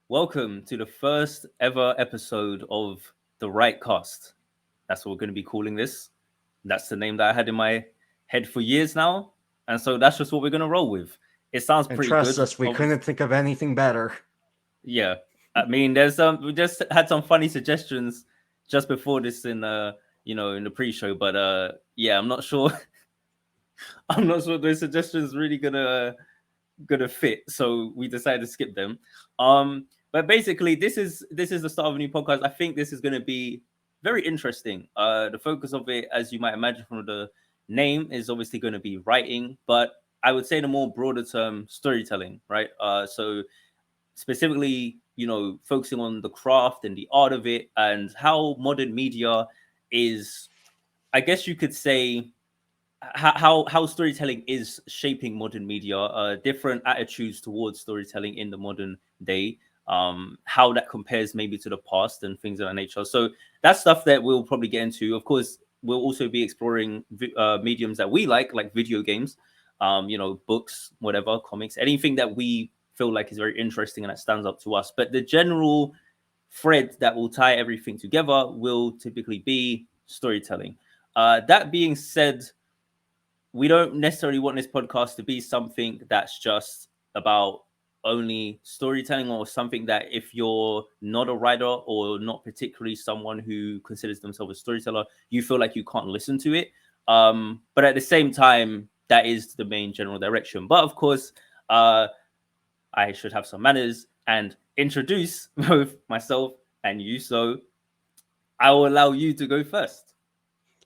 Welcome to the first ever episode of The Right Cast. That's what we're going to be calling this. That's the name that I had in my head for years now. And so that's just what we're going to roll with. It sounds And pretty trust good. us, we couldn't think of anything better. Yeah. I mean, there's we just had some funny suggestions just before this in the pre-show, but yeah, I'm not sure I'm not sure those suggestions really gonna fit, so we decided to skip them. But basically, this is the start of a new podcast. I think this is gonna be very interesting. The focus of it, as you might imagine from the name, is obviously going to be writing, but I would say the more broader term, storytelling, right? So specifically, focusing on the craft and the art of it, and how modern media is, I guess you could say, how storytelling is shaping modern media, different attitudes towards storytelling in the modern day, how that compares maybe to the past and things of that nature. So that's stuff that we'll probably get into. Of course, we'll also be exploring mediums that we like video games, books, whatever, comics, anything that we feel like is very interesting and that stands up to us. But the general thread that will tie everything together will typically be storytelling. That being said, we don't necessarily want this podcast to be something that's just about only storytelling, or something that if you're not a writer or not particularly someone who considers themselves a storyteller, you feel like you can't listen to it. But at the same time, that is the main general direction. But of course, I should have some manners and introduce both myself and you. So I will allow you to go first.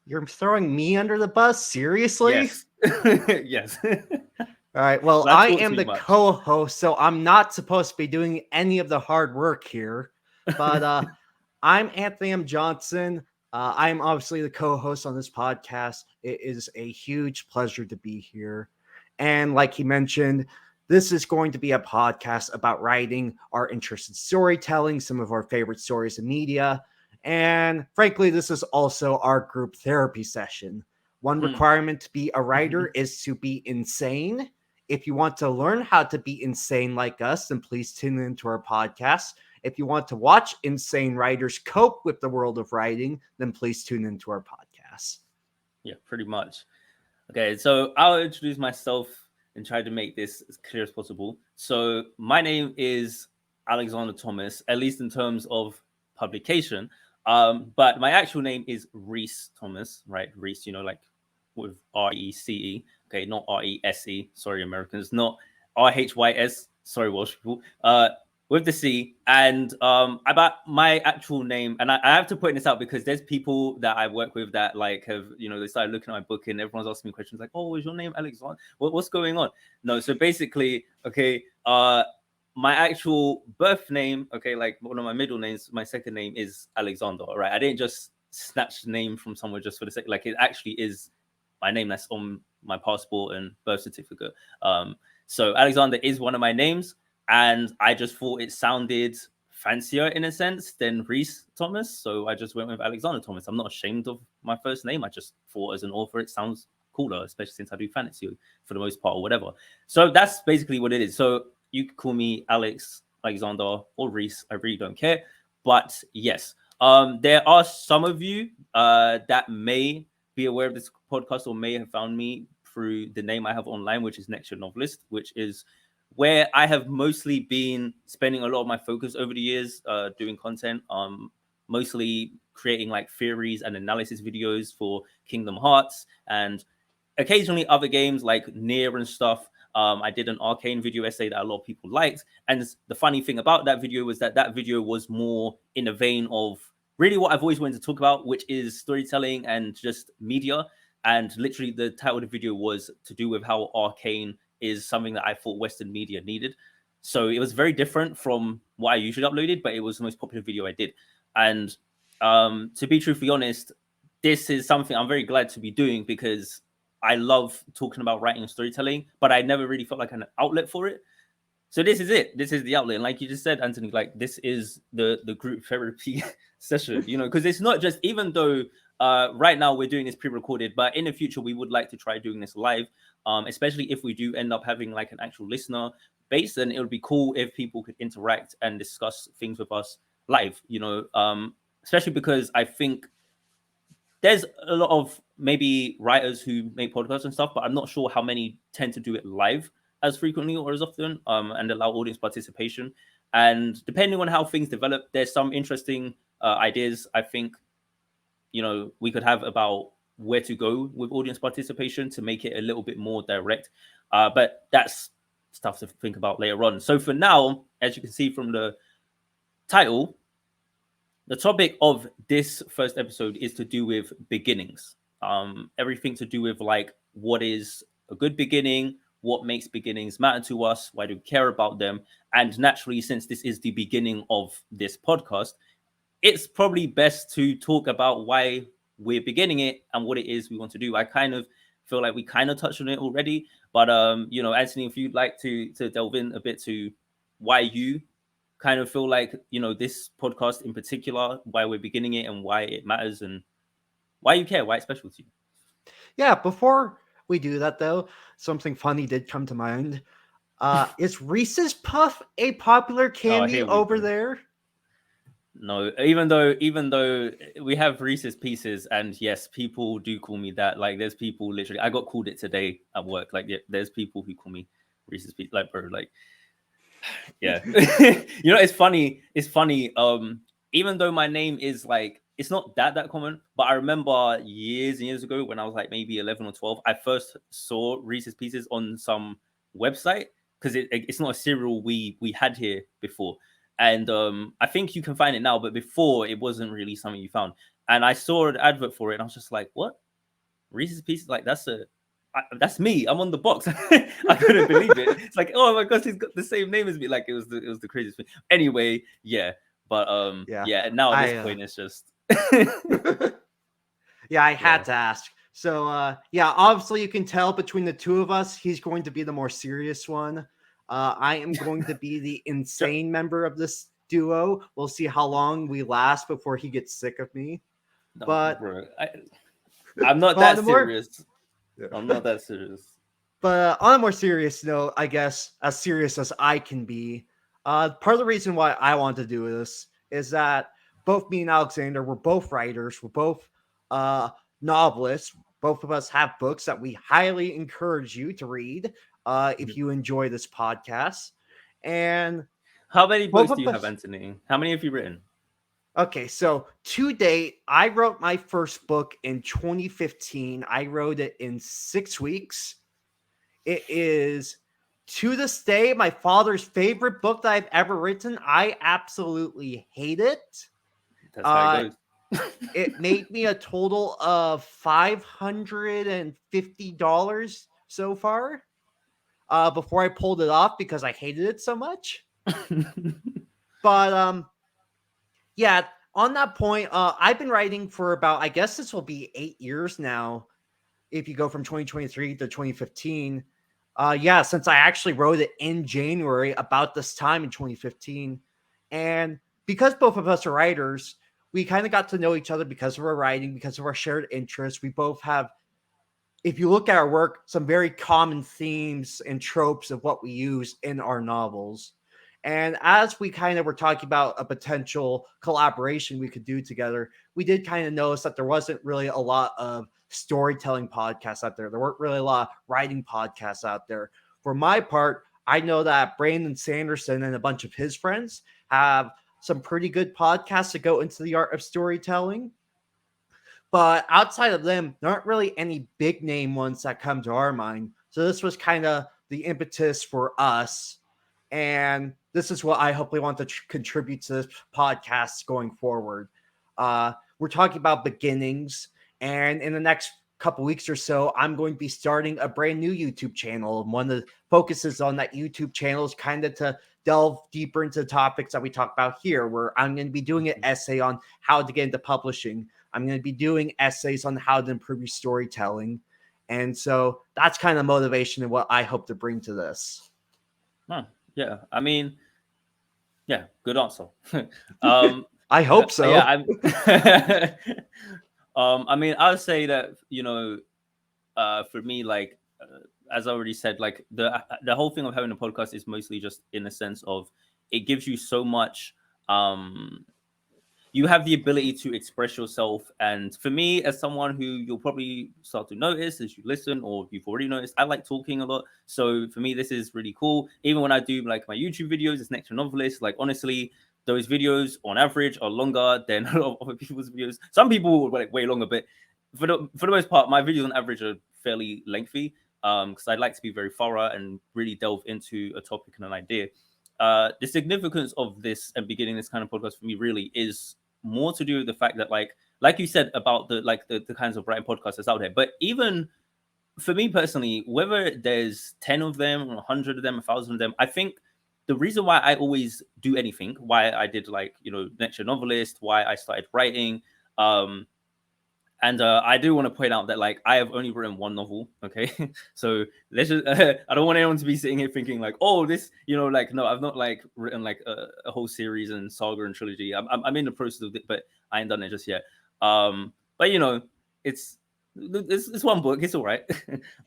You're throwing me under the bus? Seriously? Yes. Yes. All right, well, I I talk am too the much. co host, so I'm not supposed to be doing any of the hard work here. But I'm Anthony M. Johnson. I'm obviously the co host on this podcast. It is a huge pleasure to be here. And like he mentioned, this is going to be a podcast about writing, our interest in storytelling, some of our favorite stories in media. And frankly, this is also our group therapy session. One requirement to be a writer is to be insane. If you want to learn how to be insane like us, then please tune into our podcast. If you want to watch insane writers cope with the world of writing, then please tune into our podcast. Yeah, pretty much. Okay, so I'll introduce myself and try to make this as clear as possible. So my name is Alexander Thomas, at least in terms of publication. But my actual name is Reese Thomas, right? Reese, like with Rece. Okay, not Rese. Sorry, Americans. Not Rhys. Sorry, Welsh people. With the C. And about my actual name, and I have to point this out because there's people that I work with that have, they started looking at my book and everyone's asking me questions like, oh, is your name Alexander? What's going on? No, so basically, okay, my actual birth name, okay, like one of my middle names, my second name is Alexander, all right? I didn't just snatch the name from somewhere just for the sake, like it actually is my name that's on my passport and birth certificate. So Alexander is one of my names, and I just thought it sounded fancier in a sense than Reese Thomas, so I just went with Alexander Thomas. I'm not ashamed of my first name. I just thought as an author it sounds cooler, especially since I do fantasy for the most part or whatever. So that's basically what it is. So you could call me Alex, Alexander, or Reese. I really don't care. But yes, there are some of you that may be aware of this podcast or may have found me through the name I have online, which is Next Year Novelist, which is where I have mostly been spending a lot of my focus over the years, doing content, mostly creating like theories and analysis videos for Kingdom Hearts and occasionally other games like Nier and stuff. I did an Arcane video essay that a lot of people liked. And the funny thing about that video was that video was more in the vein of really what I've always wanted to talk about, which is storytelling and just media. And literally the title of the video was to do with how Arcane is something that I thought Western media needed. So it was very different from what I usually uploaded, but it was the most popular video I did. And to be truthfully honest, this is something I'm very glad to be doing because I love talking about writing and storytelling, but I never really felt like an outlet for it. So this is it. This is the outlet. And like you just said, Anthony, like this is the group therapy session, because it's not just, even though right now we're doing this pre-recorded, but in the future we would like to try doing this live, especially if we do end up having like an actual listener based, and it would be cool if people could interact and discuss things with us live, especially because I think there's a lot of maybe writers who make podcasts and stuff, but I'm not sure how many tend to do it live as frequently or as often, and allow audience participation. And depending on how things develop, there's some interesting ideas I think we could have about where to go with audience participation to make it a little bit more direct. But that's stuff to think about later on. So for now, as you can see from the title, the topic of this first episode is to do with beginnings. Everything to do with like what is a good beginning, what makes beginnings matter to us, why do we care about them? And naturally, since this is the beginning of this podcast, it's probably best to talk about why we're beginning it and what it is we want to do. I kind of feel like we kind of touched on it already, but Anthony, if you'd like to delve in a bit to why you kind of feel like this podcast in particular, why we're beginning it and why it matters and why you care, why it's special to you. Yeah, before we do that though, something funny did come to mind. Is Reese's Puff a popular candy over there? No, even though we have Reese's Pieces, and yes, people do call me that. Like, there's people literally, I got called it today at work. Like, there's people who call me Reese's Pieces. Like, bro, like, yeah. It's funny. Even though my name is like, it's not that common, but I remember years and years ago when I was like maybe 11 or 12, I first saw Reese's Pieces on some website because it's not a cereal we had here before. And I think you can find it now, but before it wasn't really something you found. And I saw an advert for it, and I was just like, "What? Reese's Pieces? Like that's me. I'm on the box." I couldn't believe it. It's like, oh my gosh, he's got the same name as me. Like it was the craziest thing. Anyway, yeah, but yeah. Now at this point, it's just yeah. I had to ask. So yeah, obviously you can tell between the two of us, he's going to be the more serious one. I am going to be the insane member of this duo. We'll see how long we last before he gets sick of me. No, but bro, I'm not that serious. I'm not that serious. But on a more serious note, I guess as serious as I can be, part of the reason why I want to do this is that both me and Alexander, we're both writers, we're both novelists. Both of us have books that we highly encourage you to read if you enjoy this podcast. And how many books do you have, Anthony? How many have you written? Okay, so to date, I wrote my first book in 2015. I wrote it in 6 weeks. It is, to this day, my father's favorite book that I've ever written. I absolutely hate it. That's how it goes. It made me a total of $550 so far before I pulled it off because I hated it so much. But yeah, on that point, I've been writing for about, I guess this will be 8 years now if you go from 2023 to 2015. Yeah, since I actually wrote it in January about this time in 2015. And because both of us are writers, we kind of got to know each other because of our writing, because of our shared interests. We both have, if you look at our work, some very common themes and tropes of what we use in our novels. And as we kind of were talking about a potential collaboration we could do together, we did kind of notice that there wasn't really a lot of storytelling podcasts out there. There weren't really a lot of writing podcasts out there. For my part, I know that Brandon Sanderson and a bunch of his friends have some pretty good podcasts that go into the art of storytelling. But outside of them, there aren't really any big name ones that come to our mind. So this was kind of the impetus for us. And this is what I hopefully want to contribute to this podcast going forward. We're talking about beginnings. And in the next couple weeks or so, I'm going to be starting a brand new YouTube channel. And one of the focuses on that YouTube channel is kind of to delve deeper into the topics that we talk about here, where I'm going to be doing an essay on how to get into publishing. I'm going to be doing essays on how to improve your storytelling. And so that's kind of motivation and what I hope to bring to this. Huh. Yeah. I mean, yeah, good answer. I hope so. Yeah. I mean, I would say that, for me, like, as I already said, like the whole thing of having a podcast is mostly just in the sense of it gives you so much. You have the ability to express yourself, and for me, as someone who you'll probably start to notice as you listen, or you've already noticed, I like talking a lot. So for me, this is really cool. Even when I do like my YouTube videos, it's Next to Novelist. Like honestly, those videos on average are longer than a lot of other people's videos. Some people like way longer, but for the most part, my videos on average are fairly lengthy. Because I like to be very thorough and really delve into a topic and an idea. The significance of this and beginning this kind of podcast for me really is more to do with the fact that like you said about the kinds of writing podcasts that's out there. But even for me personally, whether there's 10 of them, 100 of them, 1,000 of them, I think the reason why I always do anything, why I did Next Year Novelist, why I started writing, and I do want to point out that like I have only written one novel. Okay, so let's just I don't want anyone to be sitting here thinking like, oh, this, like no, I've not like written like a whole series and saga and trilogy. I'm in the process of it, but I ain't done it just yet. But it's one book. It's all right.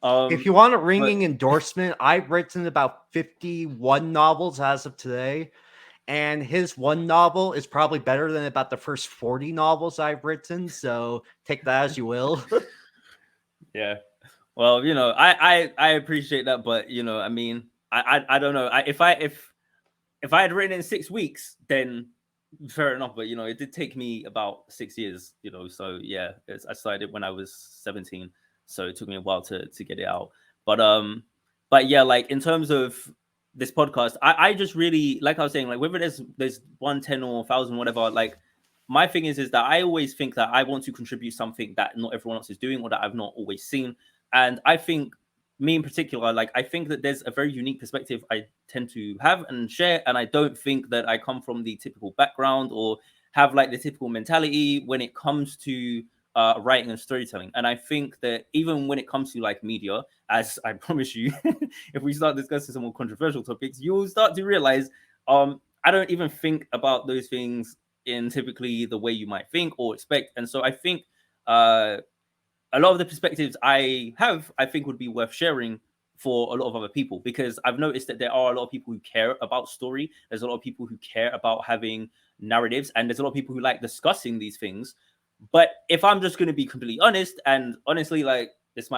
If you want a ringing endorsement, I've written about 51 novels as of today. And his one novel is probably better than about the first 40 novels I've written. So take that as you will. Yeah. Well, I appreciate that, but I mean, I don't know. If I had written in 6 weeks, then fair enough. But it did take me about 6 years. So yeah, I started when I was 17, so it took me a while to get it out. But yeah, like in terms of this podcast, I just really, like I was saying, like whether there's 110 or 1,000, whatever, like my thing is that I always think that I want to contribute something that not everyone else is doing or that I've not always seen. And I think me in particular, like I think that there's a very unique perspective I tend to have and share, and I don't think that I come from the typical background or have like the typical mentality when it comes to writing and storytelling. And I think that even when it comes to like media, as I promise you, if we start discussing some more controversial topics, you'll start to realize I don't even think about those things in typically the way you might think or expect. And so I think a lot of the perspectives I have, I think would be worth sharing for a lot of other people, because I've noticed that there are a lot of people who care about story. There's a lot of people who care about having narratives, and there's a lot of people who like discussing these things. But if I'm just going to be completely honest, and honestly, like this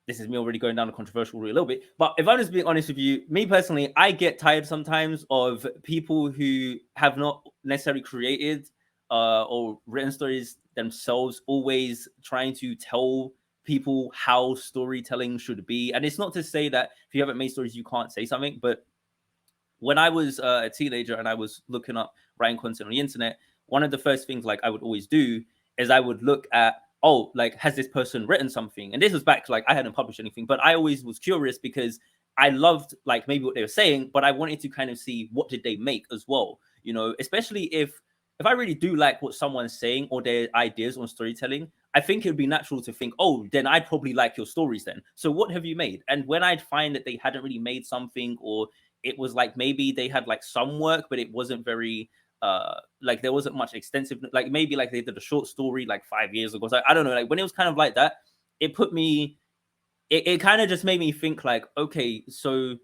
is me already going down a controversial route a little bit, but if I'm just being honest with you, me personally, I get tired sometimes of people who have not necessarily created or written stories themselves, always trying to tell people how storytelling should be. And it's not to say that if you haven't made stories, you can't say something, but when I was a teenager and I was looking up writing content on the internet, one of the first things like I would always do is I would look at, oh, like, has this person written something? And this was back, like, I hadn't published anything, but I always was curious because I loved, like, maybe what they were saying, but I wanted to kind of see what did they make as well, especially if I really do like what someone's saying or their ideas on storytelling, I think it would be natural to think, oh, then I'd probably like your stories then. So what have you made? And when I'd find that they hadn't really made something, or it was like maybe they had like some work, but it wasn't very like there wasn't much extensive, like maybe like they did a short story like 5 years ago. So I don't know, like when it was kind of like that, it put me, it kind of just made me think like, okay, so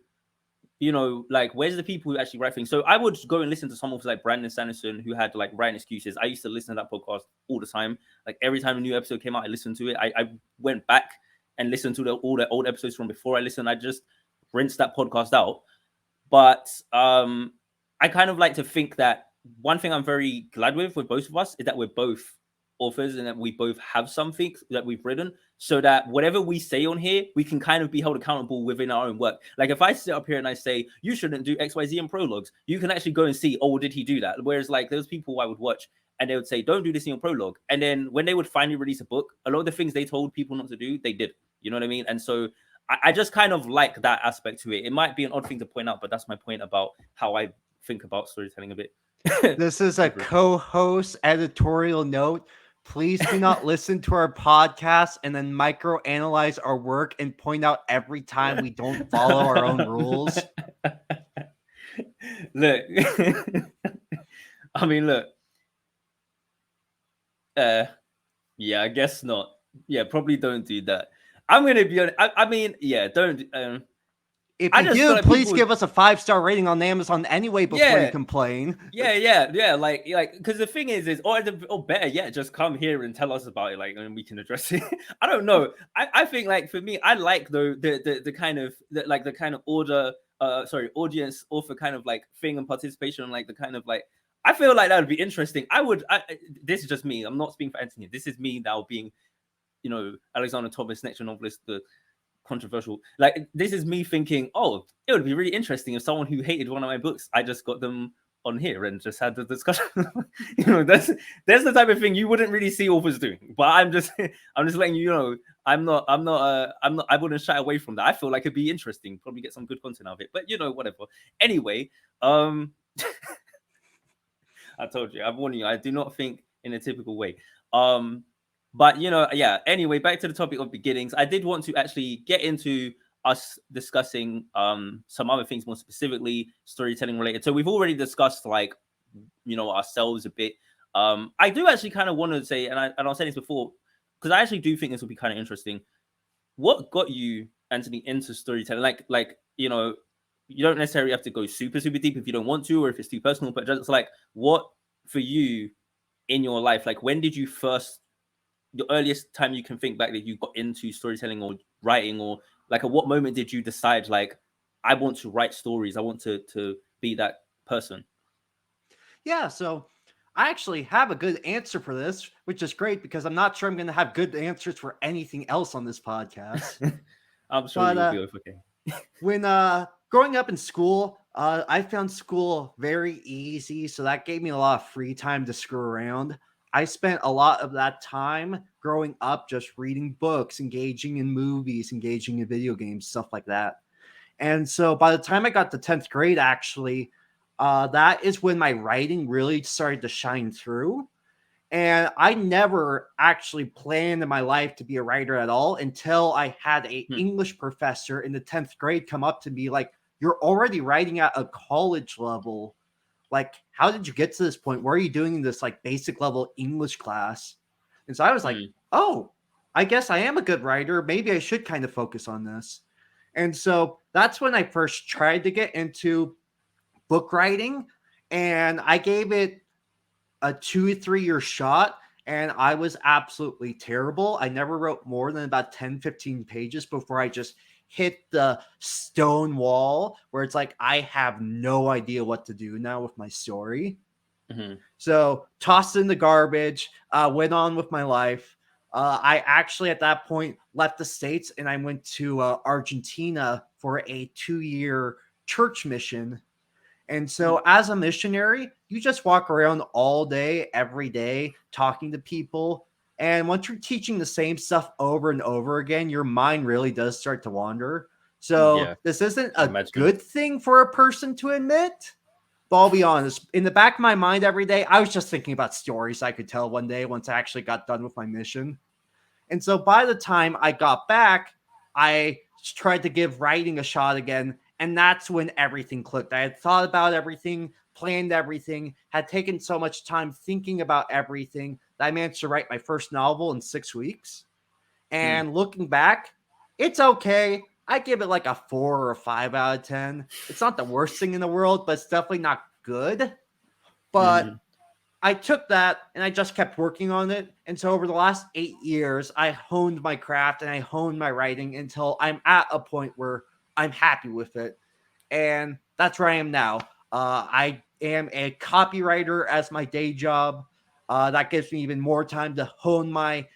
like where's the people who actually write things? So I would go and listen to someone like Brandon Sanderson, who had like writing excuses. I used to listen to that podcast all the time. Like every time a new episode came out, I listened to it. I went back and listened to all the old episodes from before I listened. I just rinsed that podcast out. But I kind of like to think that one thing I'm very glad with both of us is that we're both authors and that we both have something that we've written, so that whatever we say on here, we can kind of be held accountable within our own work. Like if I sit up here and I say, you shouldn't do XYZ in prologues, you can actually go and see, oh, did he do that? Whereas like there's people I would watch and they would say, don't do this in your prologue. And then when they would finally release a book, a lot of the things they told people not to do, they did. You know what I mean? And so I just kind of like that aspect to it. It might be an odd thing to point out, but that's my point about how I think about storytelling a bit. This is a co-host editorial note. Please do not listen to our podcast and then microanalyze our work and point out every time we don't follow our own rules. Look, I mean, look. Yeah, I guess not. Yeah, probably don't do that. I'm gonna be honest. I mean, yeah, don't. If I you just feel do, like please people. give us a 5-star rating on Amazon anyway before you Yeah, complain. yeah. Like, because the thing is, or better yet, just come here and tell us about it, like, and we can address it. I don't know. I think, like, for me, I like the kind of the kind of audience author kind of like thing and participation, like the kind of like. I feel like that would be interesting. This is just me. I'm not speaking for Anthony. This is me now being, Alexander Thomas, next novelist, the controversial. Like, this is me thinking, oh, it would be really interesting if someone who hated one of my books, I just got them on here and just had the discussion. That's the type of thing you wouldn't really see authors doing. But I'm just letting you know, I wouldn't shy away from that. I feel like it'd be interesting, probably get some good content out of it. But whatever. Anyway, I told you, I'm warning you, I do not think in a typical way. But yeah. Anyway, back to the topic of beginnings. I did want to actually get into us discussing some other things more specifically storytelling related. So we've already discussed like ourselves a bit. I do actually kind of want to say, and I'll say this before, because I actually do think this will be kind of interesting. What got you, Anthony, into storytelling? Like you don't necessarily have to go super deep if you don't want to, or if it's too personal, but just like what for you in your life, like when did you first, the earliest time you can think back that you got into storytelling or writing, or like at what moment did you decide like I want to write stories, I want to be that person? Yeah, so I actually have a good answer for this, which is great because I'm not sure I'm going to have good answers for anything else on this podcast. I'm sure But you'll be okay. when growing up in school, I found school very easy, so that gave me a lot of free time to screw around. I spent a lot of that time growing up just reading books, engaging in movies, engaging in video games, stuff like that. And so by the time I got to 10th grade, actually, that is when my writing really started to shine through. And I never actually planned in my life to be a writer at all until I had a English professor in the 10th grade come up to me like, "You're already writing at a college level. Like, how did you get to this point? Why are you doing this like basic level English class?" And so I was like, "Oh, I guess I am a good writer. Maybe I should kind of focus on this." And so that's when I first tried to get into book writing, and I gave it a 2 or 3 year shot, and I was absolutely terrible. I never wrote more than about 10-15 pages before I just hit the stone wall where it's like I have no idea what to do now with my story. So tossed in the garbage, went on with my life. I actually at that point left the States and I went to Argentina for a 2 year church mission. And so, as a missionary, you just walk around all day, every day, talking to people. And once you're teaching the same stuff over and over again, your mind really does start to wander. So, Yeah, this isn't I a imagine. good thing for a person to admit. But I'll be honest, in the back of my mind every day, I was just thinking about stories I could tell one day once I actually got done with my mission. And so by the time I got back, I tried to give writing a shot again. And that's when everything clicked. I had thought about everything, planned everything, had taken so much time thinking about everything that I managed to write my first novel in 6 weeks. And looking back, it's okay. I give it like a 4 or 5 out of 10. It's not the worst thing in the world, but it's definitely not good. But I took that and I just kept working on it. And so over the last 8 years, I honed my craft and I honed my writing until I'm at a point where I'm happy with it. And that's where I am now. I am a copywriter as my day job. That gives me even more time to hone my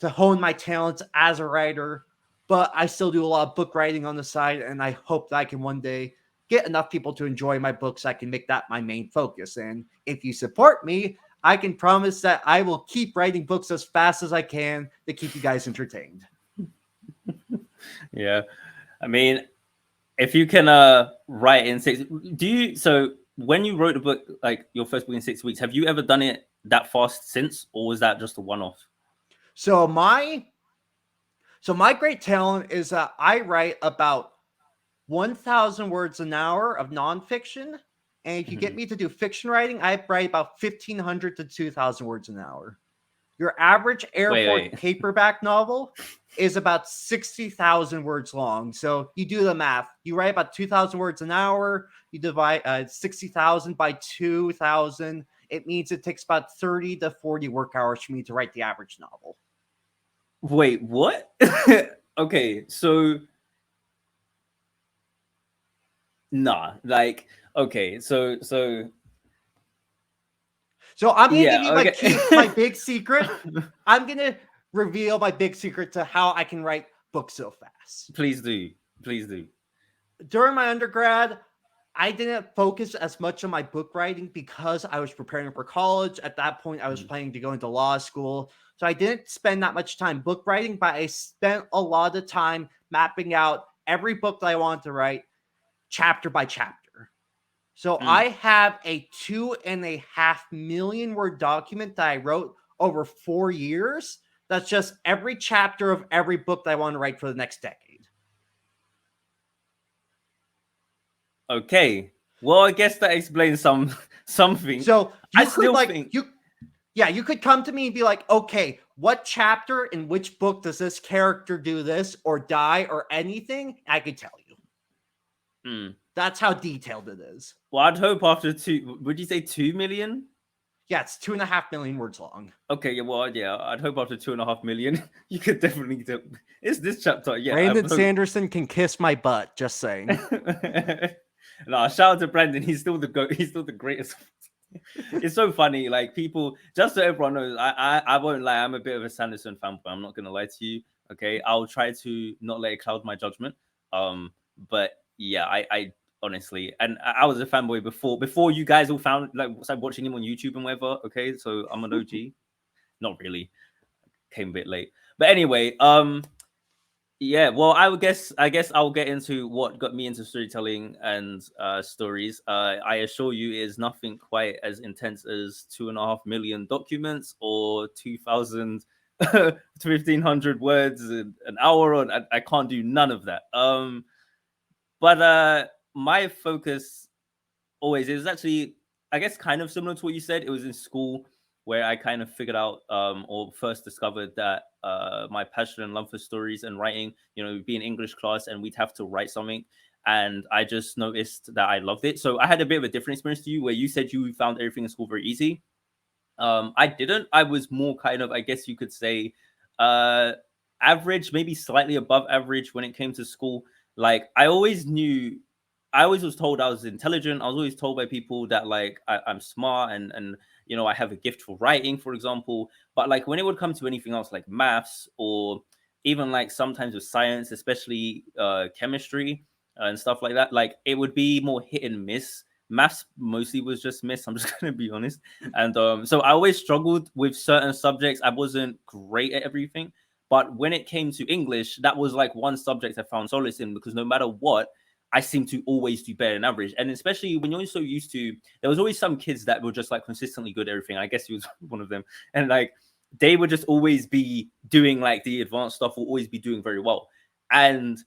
talents as a writer. But I still do a lot of book writing on the side, and I hope that I can one day get enough people to enjoy my books. I can make that my main focus. And if you support me, I can promise that I will keep writing books as fast as I can to keep you guys entertained. Yeah, I mean, if you can write in six, do you? So when you wrote the book, like your first book in 6 weeks, have you ever done it that fast since, or was that just a one-off? So my great talent is that I write about 1,000 words an hour of nonfiction. And if you get me to do fiction writing, I write about 1,500 to 2,000 words an hour. Your average airport wait. paperback novel is about 60,000 words long. So you do the math. You write about 2,000 words an hour. You divide 60,000 by 2,000. It means it takes about 30 to 40 work hours for me to write the average novel. Wait, what? Okay, so nah, like okay, so I'm gonna give yeah, you okay. my big secret. I'm gonna reveal my big secret to how I can write books so fast. Please do. Please do. During my undergrad, I didn't focus as much on my book writing because I was preparing for college. At that point, I was planning to go into law school. So I didn't spend that much time book writing, but I spent a lot of time mapping out every book that I wanted to write chapter by chapter. So I have a 2.5 million word document that I wrote over 4 years. That's just every chapter of every book that I want to write for the next decade. Okay. Well, I guess that explains something. So I you could still like think you could come to me and be like, okay, what chapter in which book does this character do this or die or anything? I could tell you. That's how detailed it is. Well, I'd hope after would you say 2 million? Yeah, it's 2.5 million words long. Okay, yeah, well, yeah, I'd hope after 2.5 million, you could definitely do. Is this chapter? Yeah, Brandon Sanderson can kiss my butt. Just saying. No, shout out to Brandon. He's still the goat. He's still the greatest. It's so funny. Like people, just so everyone knows, I won't lie. I'm a bit of a Sanderson fanboy. I'm not gonna lie to you. Okay, I'll try to not let it cloud my judgment. But yeah, I honestly, and I was a fanboy before you guys all found started watching him on YouTube and whatever. Okay, so I'm an OG. Not really. Came a bit late, but anyway, yeah, well, I guess I'll get into what got me into storytelling and stories. I assure you, it is nothing quite as intense as 2.5 million documents or 2,000 to 1,500 words an hour. On I can't do none of that. But my focus always is actually, I guess, kind of similar to what you said. It was in school where I kind of figured out or first discovered that my passion and love for stories and writing, we'd be in English class and we'd have to write something. And I just noticed that I loved it. So I had a bit of a different experience to you where you said you found everything in school very easy. I didn't. I was more kind of, I guess you could say, average, maybe slightly above average when it came to school. Like I always was told I was intelligent. I was always told by people that like I'm smart and I have a gift for writing, for example. But like when it would come to anything else like maths or even like sometimes with science, especially chemistry and stuff like that, like it would be more hit and miss. Maths mostly was just miss. I'm just gonna be honest. And so I always struggled with certain subjects. I wasn't great at everything. But when it came to English, that was like one subject I found solace in because no matter what, I seem to always do better than average. And especially when you're so used to, there was always some kids that were just like consistently good at everything. I guess he was one of them. And like, they would just always be doing like the advanced stuff, will always be doing very well. And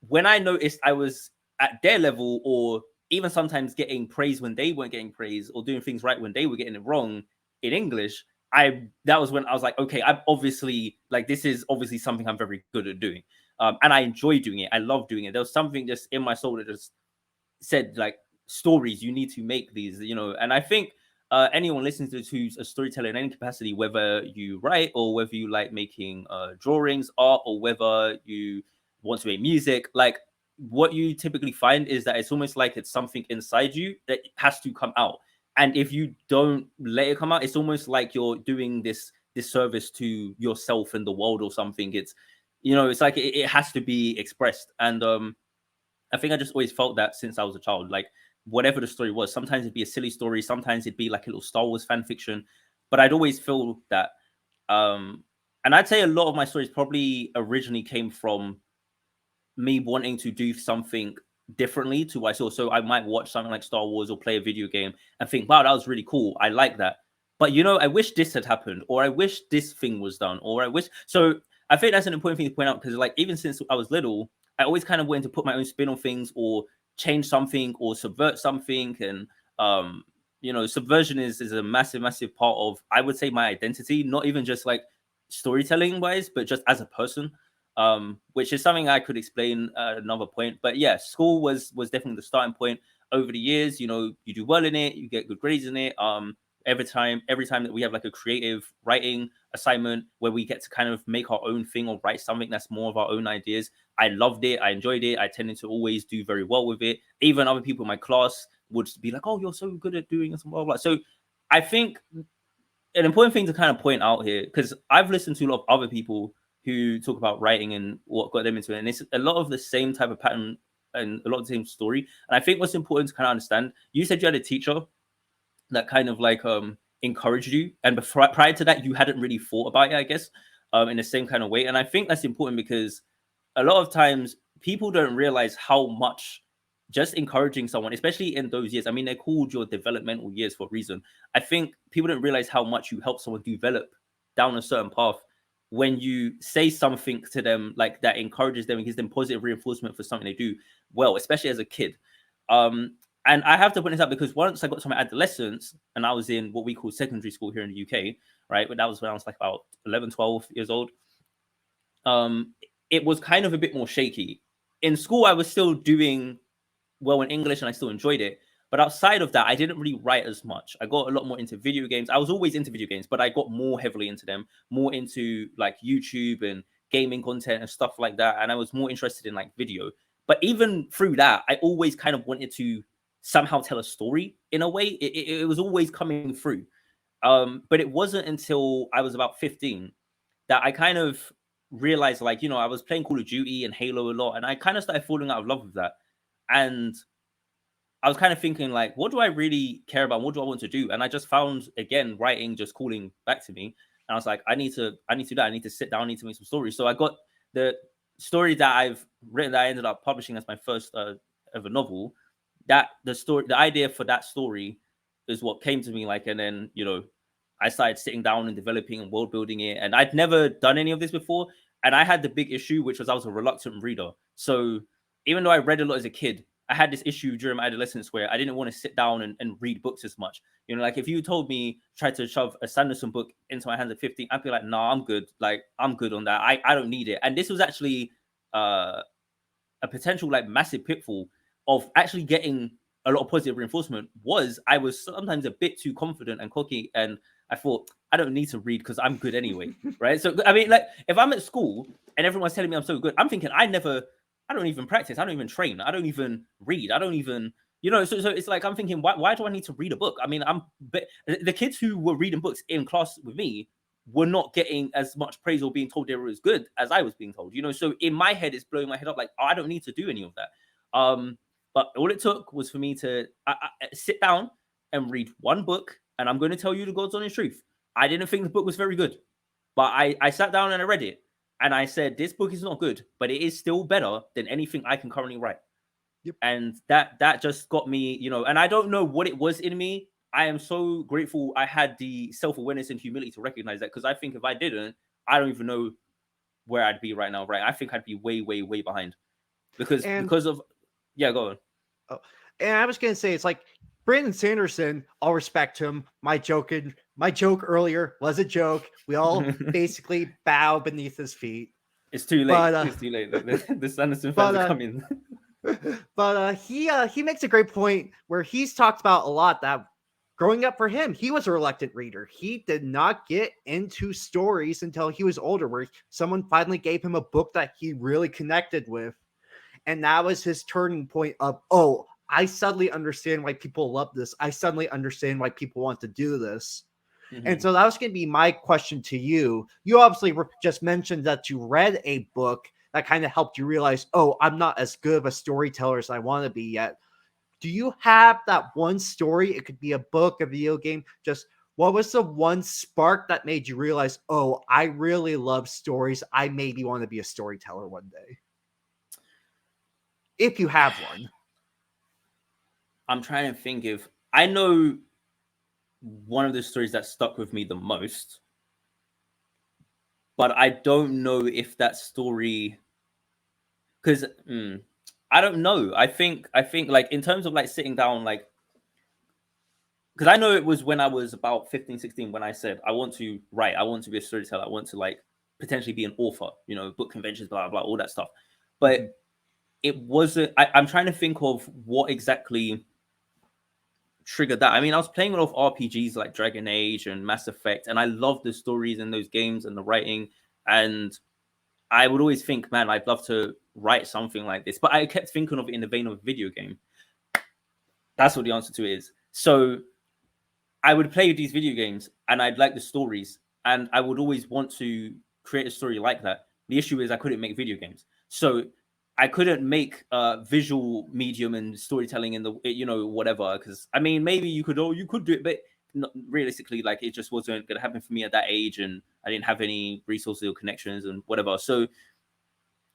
when I noticed I was at their level or even sometimes getting praise when they weren't getting praise or doing things right when they were getting it wrong in English, that was when I was like, okay, I'm obviously like, this is obviously something I'm very good at doing. And I enjoy doing it. I love doing it. There was something just in my soul that just said, like, stories, you need to make these, And I think anyone listening to this who's a storyteller in any capacity, whether you write or whether you like making drawings, art, or whether you want to make music, like what you typically find is that it's almost like it's something inside you that has to come out. And if you don't let it come out, it's almost like you're doing this disservice to yourself and the world or something. It's like it has to be expressed. And I think I just always felt that since I was a child, like whatever the story was, sometimes it'd be a silly story, sometimes it'd be like a little Star Wars fan fiction, but I'd always feel that. And I'd say a lot of my stories probably originally came from me wanting to do something differently to what I saw. So I might watch something like Star Wars or play a video game and think, wow, that was really cool. I like that. But I wish this had happened, or I wish this thing was done, or I wish. So I think that's an important thing to point out because, like, even since I was little, I always kind of wanted to put my own spin on things or change something or subvert something. And subversion is a massive part of, I would say, my identity, not even just like storytelling wise, but just as a person. Which is something I could explain at another point. But yeah, school was definitely the starting point. Over the years, you do well in it, you get good grades in it. Every time that we have like a creative writing assignment where we get to kind of make our own thing or write something that's more of our own ideas, I loved it, I enjoyed it, I tended to always do very well with it. Even other people in my class would be like, oh, you're so good at doing this and blah blah. So I think an important thing to kind of point out here, because I've listened to a lot of other people who talk about writing and what got them into it, and it's a lot of the same type of pattern and a lot of the same story. And I think what's important to kind of understand, you said you had a teacher that kind of like encouraged you, and before, prior to that, you hadn't really thought about it, I guess, in the same kind of way. And I think that's important because a lot of times people don't realize how much just encouraging someone, especially in those years, I mean, they're called your developmental years for a reason. I think people don't realize how much you help someone develop down a certain path when you say something to them like that encourages them and gives them positive reinforcement for something they do well, especially as a kid. And I have to point this out because once I got to my adolescence and I was in what we call secondary school here in the UK, right? But that was when I was like about 11, 12 years old. It was kind of a bit more shaky. In school, I was still doing well in English and I still enjoyed it. But outside of that, I didn't really write as much. I got a lot more into video games. I was always into video games, but I got more heavily into them, more into like YouTube and gaming content and stuff like that. And I was more interested in like video. But even through that, I always kind of wanted to somehow tell a story in a way. It was always coming through. But it wasn't until I was about 15 that I kind of realized, like, I was playing Call of Duty and Halo a lot, and I kind of started falling out of love with that. And I was kind of thinking, like, what do I really care about? What do I want to do? And I just found, again, writing just calling back to me. And I was like, I need to do that. I need to sit down. I need to make some stories. So I got the story that I've written that I ended up publishing as my first ever novel. That the idea for that story is what came to me. Like, and then, I started sitting down and developing and world building it. And I'd never done any of this before. And I had the big issue, which was I was a reluctant reader. So even though I read a lot as a kid, I had this issue during my adolescence where I didn't want to sit down and read books as much. Like if you told me try to shove a Sanderson book into my hands at 15, I'd be like, nah, I'm good. Like I'm good on that. I don't need it. And this was actually a potential like massive pitfall of actually getting a lot of positive reinforcement. Was I was sometimes a bit too confident and cocky, and I thought I don't need to read because I'm good anyway, right? So I mean, like if I'm at school and everyone's telling me I'm so good, I'm thinking I don't even practice. I don't even train. I don't even read. I don't even, so it's like, I'm thinking, why do I need to read a book? I mean, the kids who were reading books in class with me were not getting as much praise or being told they were as good as I was being told, so in my head, it's blowing my head up. Like, oh, I don't need to do any of that. But all it took was for me to sit down and read one book. And I'm going to tell you the God's honest truth. I didn't think the book was very good, but I sat down and I read it. And I said, this book is not good, but it is still better than anything I can currently write. Yep. And that just got me, and I don't know what it was in me. I am so grateful I had the self-awareness and humility to recognize that, because I think if I didn't, I don't even know where I'd be right now, right? I think I'd be way, way, way behind because of, yeah, go on. Oh, and I was going to say, it's like Brandon Sanderson, all respect to him. My joke earlier was a joke. We all basically bow beneath his feet. It's too late. It's too late. The Sanderson fans are coming. But he makes a great point where he's talked about a lot that growing up for him, he was a reluctant reader. He did not get into stories until he was older, where someone finally gave him a book that he really connected with. And that was his turning point of, oh, I suddenly understand why people love this. I suddenly understand why people want to do this. Mm-hmm. And so that was going to be my question to you. You obviously just mentioned that you read a book that kind of helped you realize, oh, I'm not as good of a storyteller as I want to be yet. Do you have that one story? It could be a book, a video game. Just what was the one spark that made you realize, oh, I really love stories. I maybe want to be a storyteller one day. If you have one. I'm trying to think if I know one of the stories that stuck with me the most, but I don't know if that story, because I don't know. I think like in terms of like sitting down, like because I know it was when I was about 15, 16 when I said, I want to write, I want to be a storyteller, I want to like potentially be an author, you know, book conventions, blah, blah, blah, all that stuff. But it wasn't, I'm trying to think of what exactly triggered that. I mean, I was playing a lot of RPGs like Dragon Age and Mass Effect, and I love the stories in those games and the writing. And I would always think, man, I'd love to write something like this. But I kept thinking of it in the vein of a video game. That's what the answer to it is. So I would play these video games and I'd like the stories, and I would always want to create a story like that. The issue is I couldn't make video games. So I couldn't make visual medium and storytelling in the, you know, whatever. Because I mean, maybe you could do it, but not, realistically, like it just wasn't going to happen for me at that age, and I didn't have any resources or connections and whatever. So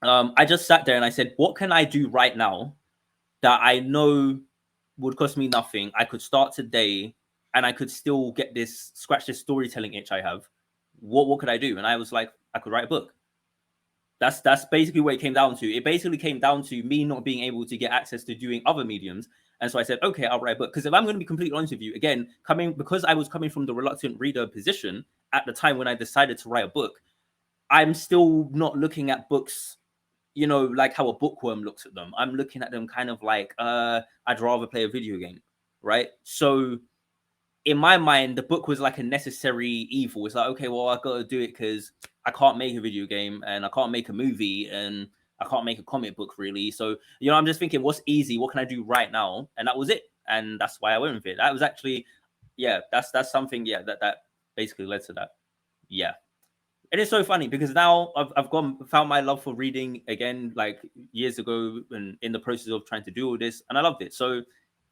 I just sat there and I said, what can I do right now that I know would cost me nothing? I could start today and I could still get this, scratch this storytelling itch I have. What could I do? And I was like, I could write a book. That's basically what it came down to. It basically came down to me not being able to get access to doing other mediums. And so I said, okay, I'll write a book. Because if I'm going to be completely honest with you, again, because I was coming from the reluctant reader position at the time when I decided to write a book, I'm still not looking at books, you know, like how a bookworm looks at them. I'm looking at them kind of like, I'd rather play a video game, right? So in my mind, the book was like a necessary evil. It's like, okay, well, I got to do it because I can't make a video game and I can't make a movie and I can't make a comic book really. So, you know, I'm just thinking, what's easy? What can I do right now? And that was it. And that's why I went with it. That was actually, yeah, that's something, yeah, that basically led to that. Yeah. And it's so funny because now I've found my love for reading again, like years ago, and in the process of trying to do all this, and I loved it. So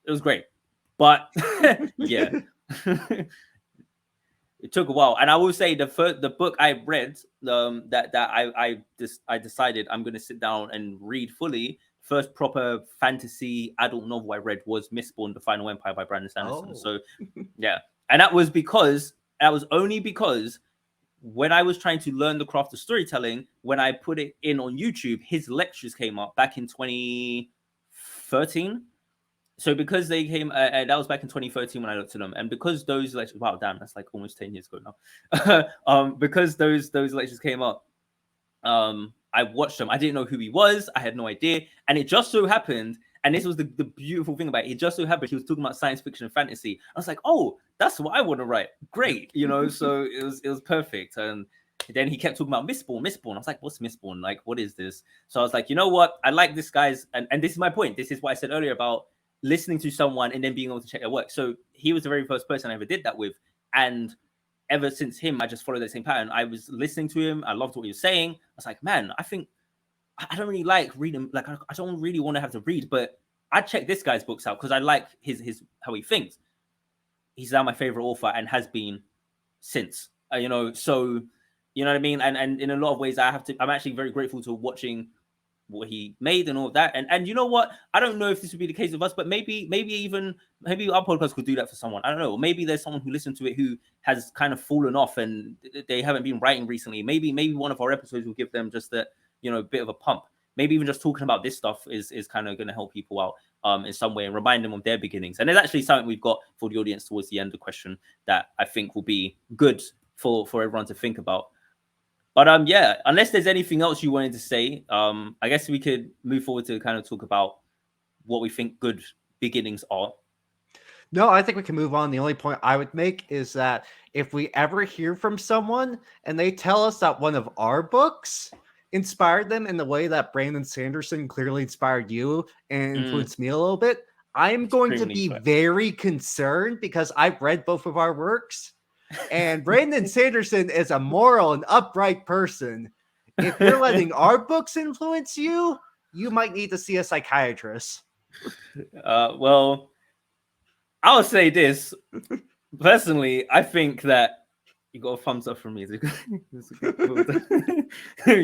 it was great. But yeah, it took a while. And I will say the book I read, that I decided I'm going to sit down and read fully. First proper fantasy adult novel I read was Mistborn: The Final Empire by Brandon Sanderson. So yeah, and that was only because when I was trying to learn the craft of storytelling, when I put it in on YouTube, his lectures came up back in 2013. So because they came, that was back in 2013 when I looked at them, and because those lectures, wow, damn, that's like almost 10 years ago now. Because those lectures came up, I watched them. I didn't know who he was. I had no idea, and it just so happened. And this was the beautiful thing about it. It just so happened he was talking about science fiction and fantasy. I was like, oh, that's what I want to write. Great, you know. So it was perfect. And then he kept talking about Mistborn. I was like, what's Mistborn? Like, what is this? So I was like, you know what? I like this guy's, and this is my point. This is what I said earlier about listening to someone and then being able to check their work. So he was the very first person I ever did that with. And ever since him, I just followed that same pattern. I was listening to him. I loved what he was saying. I was like, man, I think I don't really like reading. Like, I don't really want to have to read, but I check this guy's books out because I like his how he thinks. He's now my favorite author and has been since. You know, so you know what I mean. And in a lot of ways, I'm actually very grateful to watching what he made and all of that. And you know what? I don't know if this would be the case with us, but maybe our podcast could do that for someone. I don't know. Maybe there's someone who listened to it who has kind of fallen off and they haven't been writing recently. Maybe one of our episodes will give them just a, you know, a bit of a pump. Maybe even just talking about this stuff is kind of going to help people out in some way and remind them of their beginnings. And there's actually something we've got for the audience towards the end of the question that I think will be good for everyone to think about. But yeah, unless there's anything else you wanted to say, I guess we could move forward to kind of talk about what we think good beginnings are. No, I think we can move on. The only point I would make is that if we ever hear from someone and they tell us that one of our books inspired them in the way that Brandon Sanderson clearly inspired you and influenced me a little bit, I'm going to be very concerned because I've read both of our works. And Brandon Sanderson is a moral and upright person. If you're letting our books influence you, you might need to see a psychiatrist. Well, I'll say this. Personally, I think that you got a thumbs up from me. You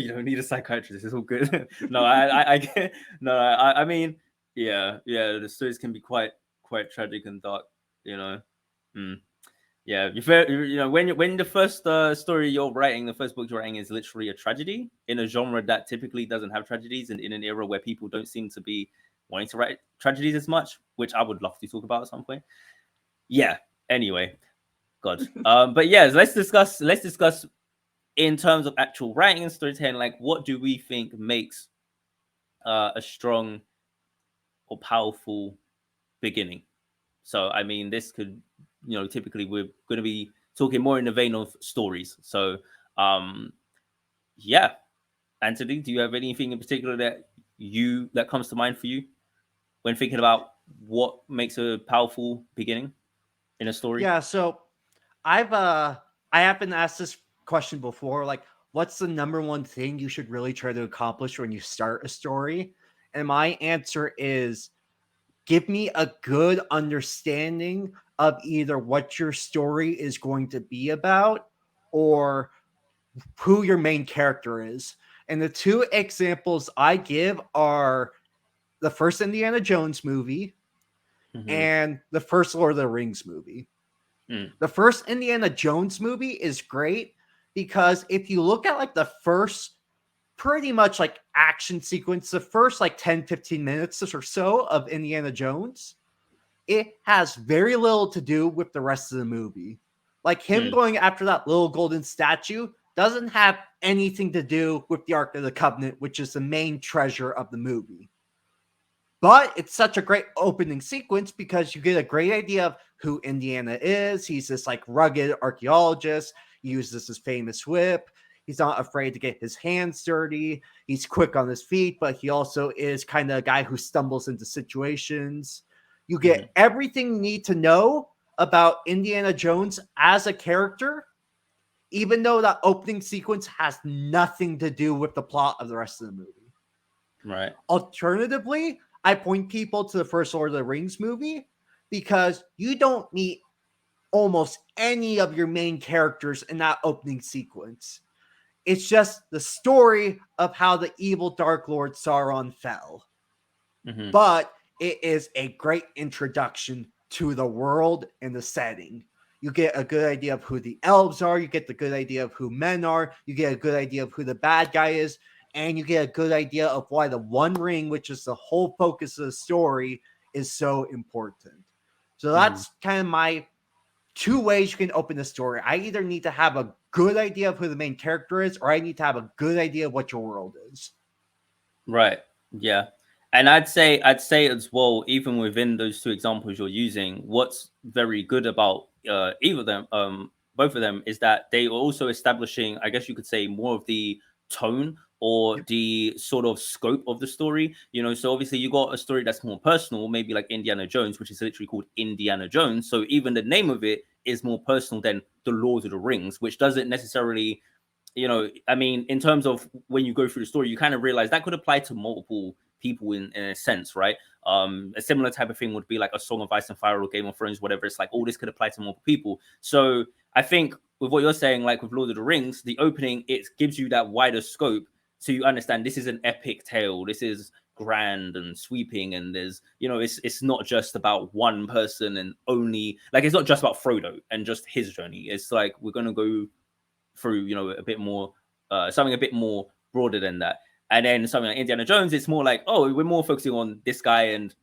don't need a psychiatrist. It's all good. No, I mean, yeah, the stories can be quite tragic and dark, you know. Yeah, you know, when the first story you're writing, the first book you're writing is literally a tragedy in a genre that typically doesn't have tragedies, and in an era where people don't seem to be wanting to write tragedies as much, which I would love to talk about at some point. Yeah, Anyway, God. But yeah, let's discuss in terms of actual writing and storytelling, like what do we think makes a strong or powerful beginning? So I mean, this could, typically we're going to be talking more in the vein of stories. So yeah, Anthony, do you have anything in particular that comes to mind for you when thinking about what makes a powerful beginning in a story? Yeah, so I have been asked this question before, like, what's the number one thing you should really try to accomplish when you start a story? And my answer is give me a good understanding of either what your story is going to be about or who your main character is. And the two examples I give are the first Indiana Jones movie Mm-hmm. and the first Lord of the Rings movie. Mm, The first Indiana Jones movie is great because if you look at like the first pretty much like action sequence, the first like 10-15 minutes or so of Indiana Jones, it has very little to do with the rest of the movie. Like him mm, going after that little golden statue doesn't have anything to do with the Ark of the Covenant, which is the main treasure of the movie. But it's such a great opening sequence because you get a great idea of who Indiana is. He's this like rugged archaeologist. He uses his famous whip. He's not afraid to get his hands dirty. He's quick on his feet, but he also is kind of a guy who stumbles into situations. You mm-hmm. get everything you need to know about Indiana Jones as a character, even though that opening sequence has nothing to do with the plot of the rest of the movie. Right. Alternatively, I point people to the first Lord of the Rings movie because you don't meet almost any of your main characters in that opening sequence. It's just the story of how the evil Dark Lord Sauron fell. Mm-hmm. But it is a great introduction to the world and the setting. You get a good idea of who the elves are, you get the good idea of who men are, you get a good idea of who the bad guy is, and you get a good idea of why the One Ring, which is the whole focus of the story, is so important. So Mm-hmm. that's kind of my two ways you can open the story. I either need to have a good idea of who the main character is, or I need to have a good idea of what your world is. Right. Yeah. And I'd say as well, even within those two examples you're using, what's very good about either of them, both of them, is that they are also establishing, I guess you could say, more of the tone or Yep. the sort of scope of the story. So obviously you got a story that's more personal, maybe like Indiana Jones, which is literally called Indiana Jones. So even the name of it is more personal than the Lord of the Rings, which doesn't necessarily, I mean, in terms of when you go through the story, you kind of realize that could apply to multiple people in a sense, right? A similar type of thing would be like a Song of Ice and Fire or Game of Thrones, whatever. It's like, oh, this could apply to multiple people. So I think with what you're saying, like with Lord of the Rings, the opening, it gives you that wider scope so you understand this is an epic tale. This is grand and sweeping, and there's, it's not just about one person and only, like, it's not just about Frodo and just his journey. It's like we're going to go through, a bit more, something a bit more broader than that. And then something like Indiana Jones, it's more like, oh, we're more focusing on this guy and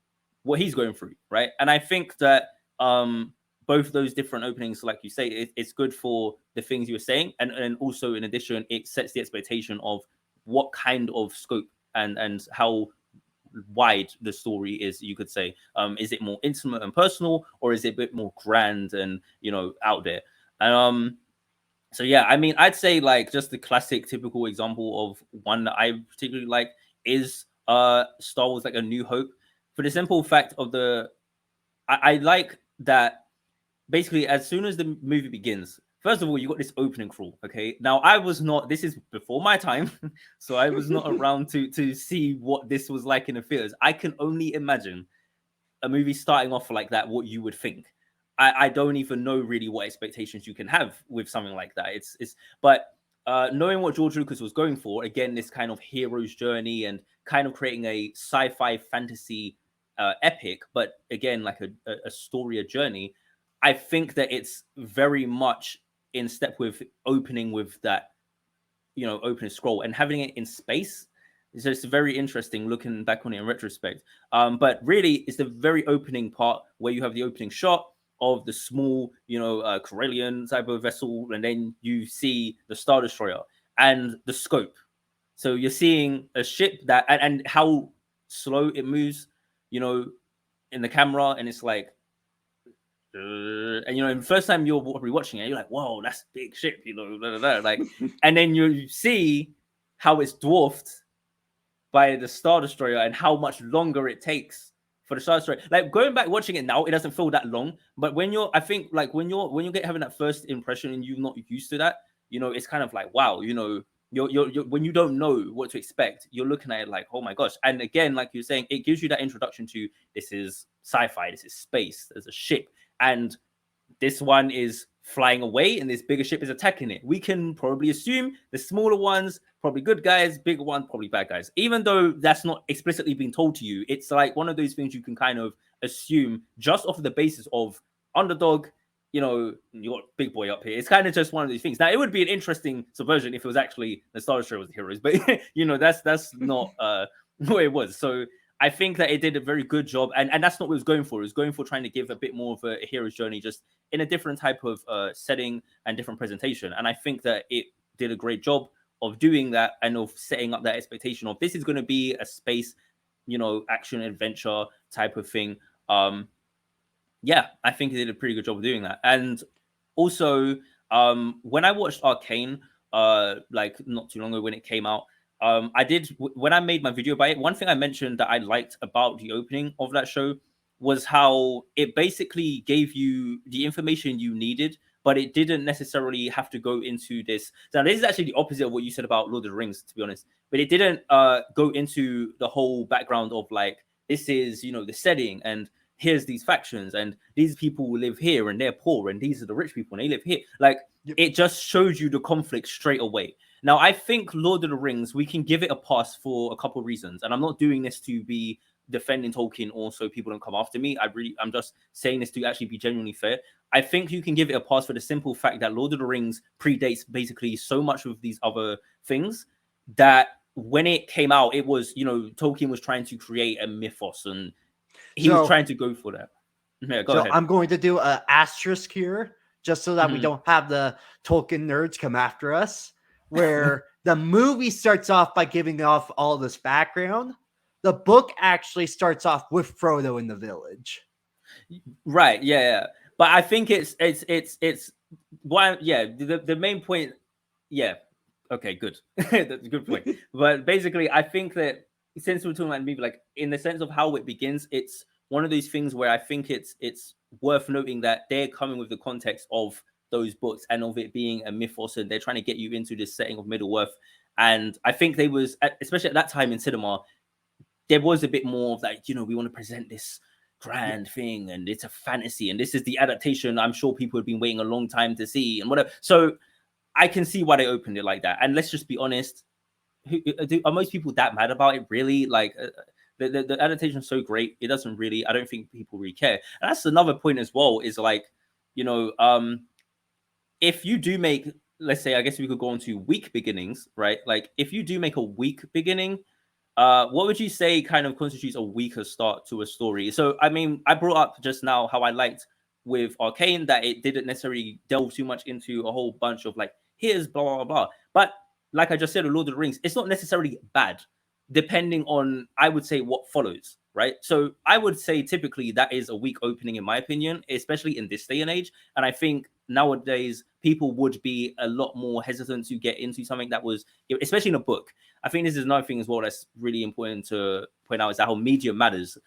what he's going through, right? And I think that both those different openings, like you say, it's good for the things you were saying, and also in addition, it sets the expectation of what kind of scope and how wide the story is, you could say. Is it more intimate and personal, or is it a bit more grand and out there? And so yeah, I mean, I'd say like just the classic typical example of one that I particularly like is Star Wars like A New Hope, for the simple fact of I like that basically as soon as the movie begins, first of all, you got this opening crawl. Okay, now I was not, this is before my time, so I was not around to see what this was like in the theaters. I can only imagine a movie starting off like that, what you would think. I don't even know really what expectations you can have with something like that. But knowing what George Lucas was going for, again, this kind of hero's journey and kind of creating a sci-fi fantasy epic, but again, like a story, a journey. I think that it's very much in step with opening with that, opening scroll and having it in space. So it's very interesting looking back on it in retrospect. But really, it's the very opening part where you have the opening shot of the small, Corellian type of vessel, and then you see the Star Destroyer and the scope. So you're seeing a ship that and how slow it moves, in the camera, and it's like, and the first time you're rewatching it, you're like, whoa, that's a big ship, blah, blah, blah. Like, and then you see how it's dwarfed by the Star Destroyer and how much longer it takes for the Star Destroyer. Like, going back watching it now, it doesn't feel that long. But when I think like when you get having that first impression and you're not used to that, it's kind of like, wow, you're when you don't know what to expect, you're looking at it like, oh my gosh. And again, like you're saying, it gives you that introduction to, this is sci-fi, this is space, there's a ship, and this one is flying away and this bigger ship is attacking it. We can probably assume the smaller ones probably good guys, bigger ones probably bad guys, even though that's not explicitly being told to you. It's like one of those things you can kind of assume just off of the basis of underdog, you got big boy up here. It's kind of just one of these things. Now, it would be an interesting subversion if it was actually the Star Destroyer was the heroes, but that's not what it was. So I think that it did a very good job, and that's not what it was going for. It was going for trying to give a bit more of a hero's journey, just in a different type of setting and different presentation. And I think that it did a great job of doing that and of setting up that expectation of, this is going to be a space, action adventure type of thing. Yeah, I think it did a pretty good job of doing that. And also, when I watched Arcane, like not too long ago when it came out, I did, when I made my video about it, one thing I mentioned that I liked about the opening of that show was how it basically gave you the information you needed, but it didn't necessarily have to go into this. Now, this is actually the opposite of what you said about Lord of the Rings, to be honest. But it didn't go into the whole background of like, this is, the setting, and here's these factions, and these people live here and they're poor, and these are the rich people and they live here. Like, It just showed you the conflict straight away. Now, I think Lord of the Rings, we can give it a pass for a couple of reasons. And I'm not doing this to be defending Tolkien also people don't come after me. I'm just saying this to actually be genuinely fair. I think you can give it a pass for the simple fact that Lord of the Rings predates basically so much of these other things that when it came out, it was, Tolkien was trying to create a mythos, and he was trying to go for that. Yeah, go ahead. I'm going to do an asterisk here, just so that we don't have the Tolkien nerds come after us, where the movie starts off by giving off all this background. The book actually starts off with Frodo in the village. Right, yeah. But I think it's why, yeah, the main point, yeah. Okay, good. That's a good point. But basically, I think that since we're talking about movie, like in the sense of how it begins, it's one of those things where I think it's worth noting that they're coming with the context of those books and of it being a mythos, and they're trying to get you into this setting of Middle-earth. And I think they was, especially at that time in cinema, there was a bit more of like, we want to present this grand thing, and it's a fantasy, and this is the adaptation I'm sure people have been waiting a long time to see and whatever. So I can see why they opened it like that. And let's just be honest, are most people that mad about it, really? Like, the adaptation is so great, it doesn't really, I don't think people really care. And that's another point as well, is like, if you do make, let's say, I guess we could go on to weak beginnings, right? Like, if you do make a weak beginning, what would you say kind of constitutes a weaker start to a story? So, I mean, I brought up just now how I liked with Arcane that it didn't necessarily delve too much into a whole bunch of like, here's blah, blah, blah. But like I just said with Lord of the Rings, it's not necessarily bad, depending on, I would say, what follows, right? So I would say typically that is a weak opening, in my opinion, especially in this day and age. And I think nowadays people would be a lot more hesitant to get into something that was, especially in a book. I think this is another thing as well that's really important to point out, is that how media matters.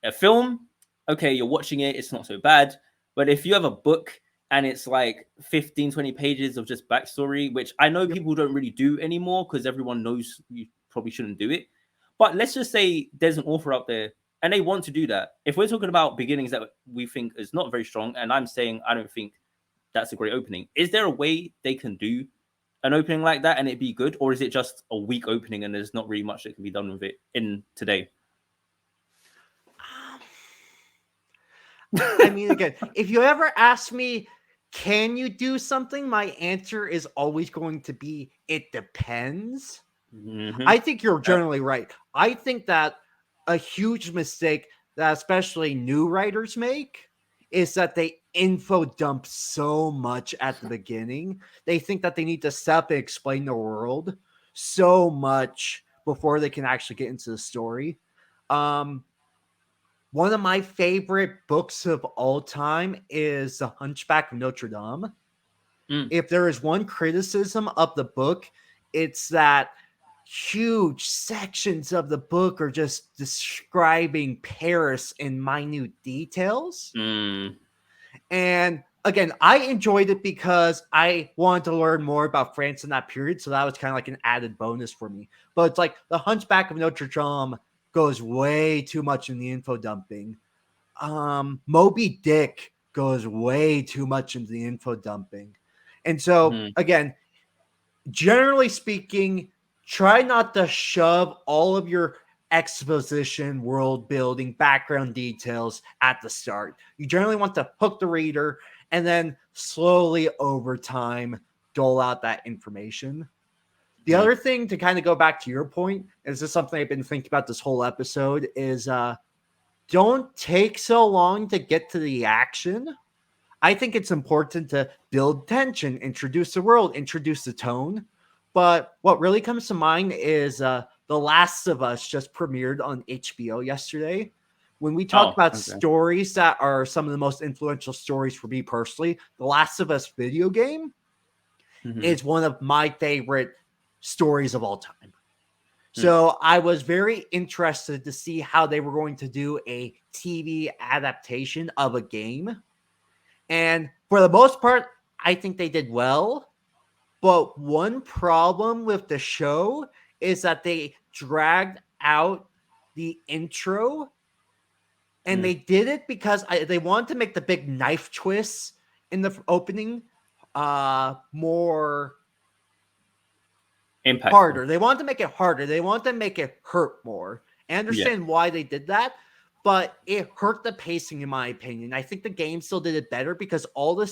A film, okay, you're watching it, it's not so bad. But if you have a book and it's like 15, 20 pages of just backstory, which I know people don't really do anymore because everyone knows you probably shouldn't do it. But let's just say there's an author out there and they want to do that. If we're talking about beginnings that we think is not very strong, and I'm saying I don't think that's a great opening, is there a way they can do an opening like that and it be good? Or is it just a weak opening and there's not really much that can be done with it in today? I mean, again, if you ever ask me, can you do something? My answer is always going to be, it depends. Mm-hmm. I think you're generally right. I think that a huge mistake that especially new writers make is that they info dump so much at the beginning. They think that they need to stop and explain the world so much before they can actually get into the story. One of my favorite books of all time is The Hunchback of Notre Dame. If there is one criticism of the book, it's that huge sections of the book are just describing Paris in minute details. And again, I enjoyed it because I wanted to learn more about France in that period. So that was kind of like an added bonus for me. But it's like The Hunchback of Notre Dame goes way too much in the info dumping. Moby Dick goes way too much into the info dumping. And so, again, generally speaking, try not to shove all of your exposition, world building, background details at the start. You generally want to hook the reader and then slowly over time dole out that information. The other thing to kind of go back to your point, is this something I've been thinking about this whole episode, is don't take so long to get to the action. I think it's important to build tension, introduce the world, introduce the tone. But what really comes to mind is The Last of Us just premiered on HBO yesterday. When we talk about stories that are some of the most influential stories for me personally, The Last of Us video game is one of my favorite stories of all time. So I was very interested to see how they were going to do a TV adaptation of a game. And for the most part, I think they did well. But one problem with the show is that they dragged out the intro. And they did it because they wanted to make the big knife twists in the opening more impactful. Harder. They wanted to make it harder. They wanted to make it hurt more. I understand why they did that, but it hurt the pacing, in my opinion. I think the game still did it better because all the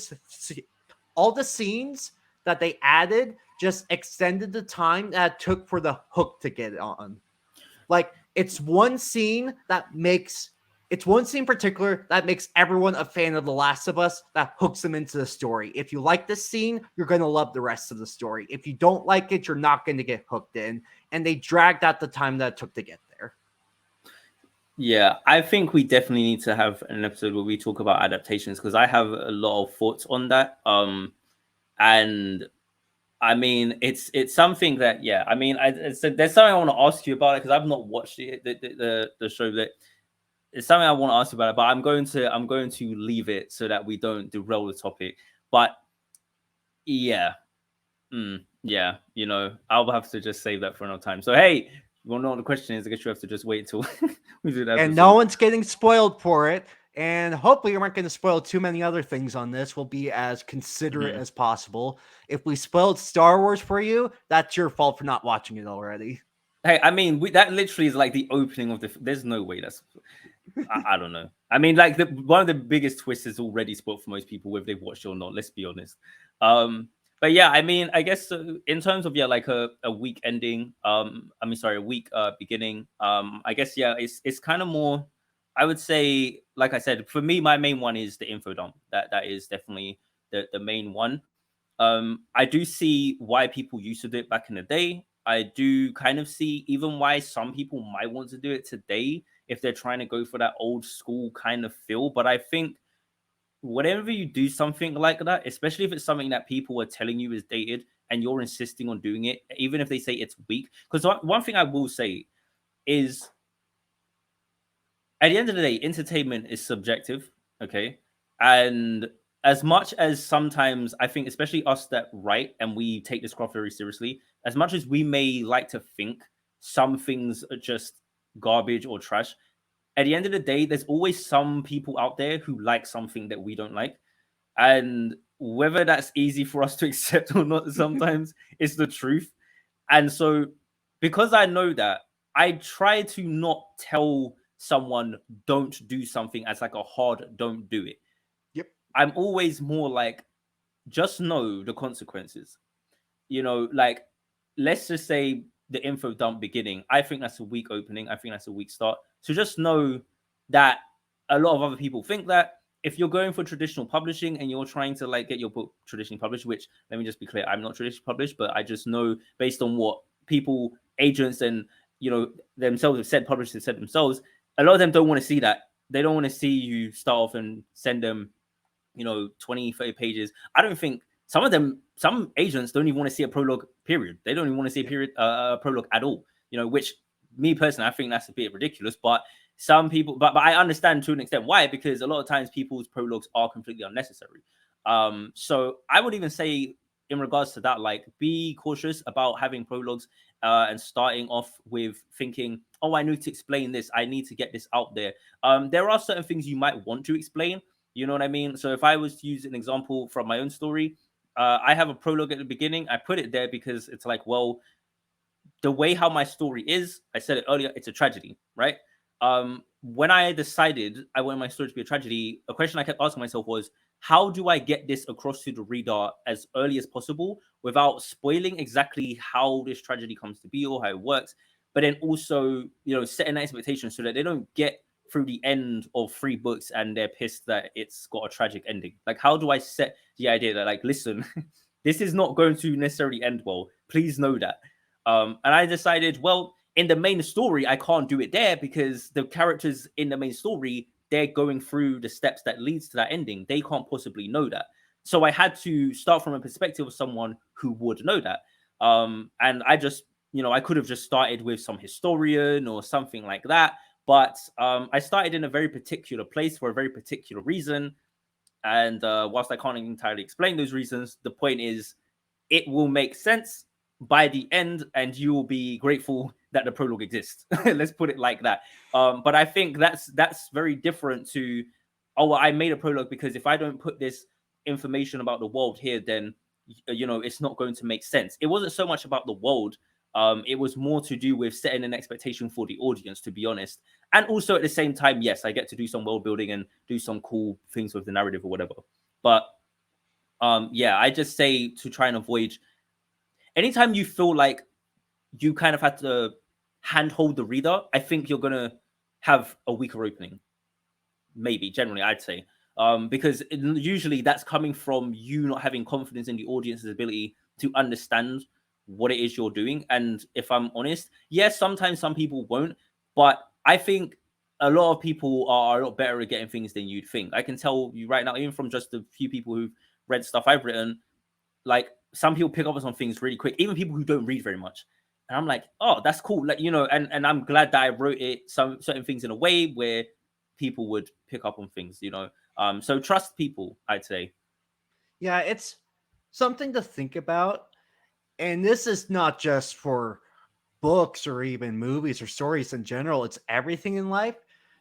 scenes that they added just extended the time that it took for the hook to get on. Like, it's one scene in particular that makes everyone a fan of The Last of Us, that hooks them into the story. If you like this scene, you're going to love the rest of the story. If you don't like it, you're not going to get hooked in. And they dragged out the time that it took to get there. Yeah, I think we definitely need to have an episode where we talk about adaptations, because I have a lot of thoughts on that. And I mean, it's something that, I mean, there's something I want to ask you about it, because I've not watched it, the show. That it's something I want to ask you about it, but I'm going to leave it so that we don't derail the topic. But yeah, you know, I'll have to just save that for another time. So hey, you want to know what the question is? I guess you have to just wait until we do that. And no one's getting spoiled for it. And hopefully we aren't going to spoil too many other things on this. We'll be as considerate as possible. If we spoiled Star Wars for you, that's your fault for not watching it already. Hey, I mean, that literally is like the opening of the... There's no way that's... I don't know. I mean, like, one of the biggest twists is already spoiled for most people, whether they've watched it or not, let's be honest. But yeah, I mean, I guess in terms of, like a week ending, a week beginning, I guess, it's kind of more... I would say, like I said, for me, my main one is the info dump. That is definitely the main one. I do see why people used to do it back in the day. I do kind of see even why some people might want to do it today if they're trying to go for that old school kind of feel. But I think whenever you do something like that, especially if it's something that people are telling you is dated and you're insisting on doing it, even if they say it's weak. Because one thing I will say is, at the end of the day, entertainment is subjective, okay? And as much as sometimes I think, especially us that write and we take this craft very seriously, as much as we may like to think some things are just garbage or trash, at the end of the day, there's always some people out there who like something that we don't like. And whether that's easy for us to accept or not, sometimes it's the truth. And so, because I know that, I try to not tell someone don't do something as like a hard don't do it. Yep. I'm always more like, just know the consequences. You know, like, let's just say the info dump beginning, I think that's a weak opening. I think that's a weak start. So just know that a lot of other people think that, if you're going for traditional publishing and you're trying to like get your book traditionally published, which let me just be clear, I'm not traditionally published, but I just know based on what people, agents, and themselves have said, publishers have said themselves, a lot of them don't want to see that. They don't want to see you start off and send them 20, 30 pages. I don't think some agents don't even want to see a prologue period. They don't even want to see a prologue at all, which me personally, I think that's a bit ridiculous, but some people, but I understand to an extent why, because a lot of times people's prologues are completely unnecessary. So I would even say in regards to that, like, be cautious about having prologues and starting off with thinking, oh, I need to explain this, I need to get this out there. There are certain things you might want to explain, you know what I mean? So if I was to use an example from my own story, I have a prologue at the beginning. I put it there because it's like, well, the way how my story is, I said it earlier, it's a tragedy, right? When I decided I wanted my story to be a tragedy, a question I kept asking myself was, how do I get this across to the reader as early as possible without spoiling exactly how this tragedy comes to be or how it works, but then also, setting expectations so that they don't get through the end of 3 books and they're pissed that it's got a tragic ending. Like, how do I set the idea that, like, listen, this is not going to necessarily end well. Please know that. And I decided, well, in the main story, I can't do it there because the characters in the main story, they're going through the steps that leads to that ending. They can't possibly know that. So I had to start from a perspective of someone who would know that. And I just, I could have just started with some historian or something like that. But I started in a very particular place for a very particular reason. And whilst I can't entirely explain those reasons, the point is it will make sense by the end and you will be grateful that the prologue exists. Let's put it like that. But I think that's very different to, oh, well, I made a prologue because if I don't put this information about the world here, then it's not going to make sense. It wasn't so much about the world. It was more to do with setting an expectation for the audience, to be honest. And also at the same time, yes, I get to do some world building and do some cool things with the narrative or whatever. But yeah, I just say to try and avoid, anytime you feel like you kind of have to handhold the reader, I think you're gonna have a weaker opening. Maybe, generally, I'd say. Because usually that's coming from you not having confidence in the audience's ability to understand what it is you're doing. And if I'm honest, yes, sometimes some people won't, but I think a lot of people are a lot better at getting things than you'd think. I can tell you right now, even from just a few people who've read stuff I've written, like, some people pick up on some things really quick, even people who don't read very much. And I'm like, oh, that's cool. Like, and I'm glad that I wrote it, some certain things in a way where people would pick up on things, so trust people, I'd say. Yeah, it's something to think about. And this is not just for books or even movies or stories in general, it's everything in life.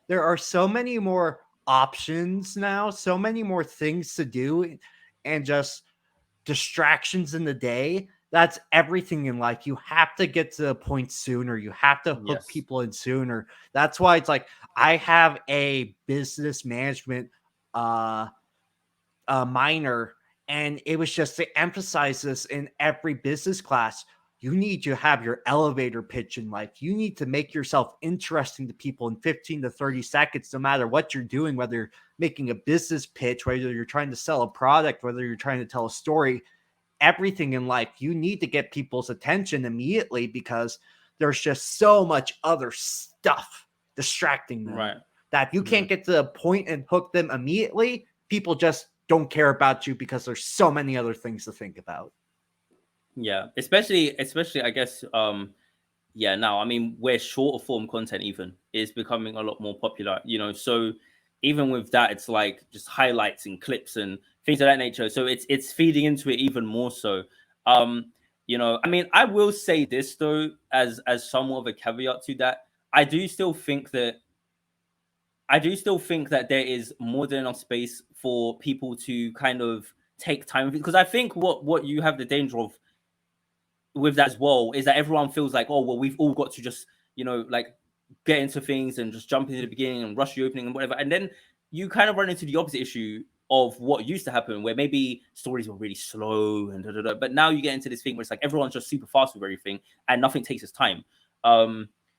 There are so many more options now, so many more things to do, and just distractions in the day. That's everything in life. You have to get to the point sooner. You have to hook Yes. people in sooner. That's why it's like I have a business management minor, and it was just to emphasize this in every business class. You need to have your elevator pitch in life. You need to make yourself interesting to people in 15 to 30 seconds, no matter what you're doing, whether you're making a business pitch, whether you're trying to sell a product, whether you're trying to tell a story. Everything in life, you need to get people's attention immediately because there's just so much other stuff distracting them, Right. that if you can't get to the point and hook them immediately, people just don't care about you because there's so many other things to think about. Yeah, especially I guess, yeah, now, I mean, where shorter form content even is becoming a lot more popular, so even with that, it's like just highlights and clips and things of that nature, so it's feeding into it even more so. I mean, I will say this though, as somewhat of a caveat to that, I do still think that there is more than enough space for people to kind of take time, because I think what you have the danger of with that as well is that everyone feels like, oh, well, we've all got to just, like, get into things and just jump into the beginning and rush the opening and whatever. And then you kind of run into the opposite issue of what used to happen, where maybe stories were really slow and but now you get into this thing where it's like everyone's just super fast with everything and nothing takes its time.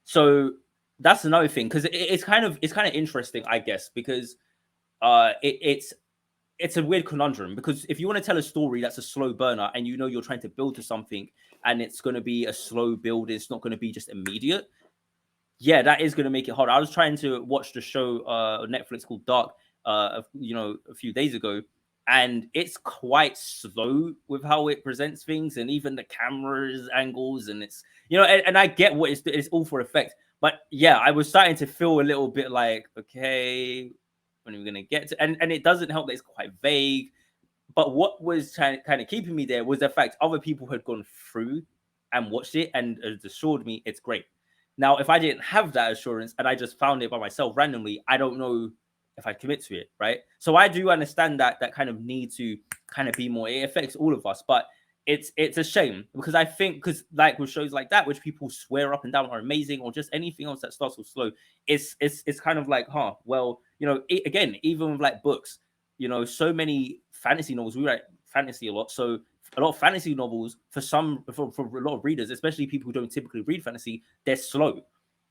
So that's another thing, because it's kind of interesting, I guess, because it's a weird conundrum, because if you want to tell a story that's a slow burner and you know you're trying to build to something and it's going to be a slow build, it's not going to be just immediate. Yeah, that is going to make it hard. I was trying to watch the show on Netflix called Dark, a few days ago, and it's quite slow with how it presents things, and even the cameras angles, and it's and I get what it's all for effect, but yeah, I was starting to feel a little bit like, okay, when are we gonna get to? And it doesn't help that it's quite vague. But what was kind of keeping me there was the fact other people had gone through and watched it and assured me it's great. Now, if I didn't have that assurance and I just found it by myself randomly, I don't know if I'd commit to it, right? So I do understand that kind of need to kind of be more. It affects all of us, but it's a shame, because I think, because like with shows like that, which people swear up and down are amazing, or just anything else that starts with slow, it's kind of like, well, again, even with like books, so many fantasy novels. We write fantasy a lot, so a lot of fantasy novels for a lot of readers, especially people who don't typically read fantasy, they're slow.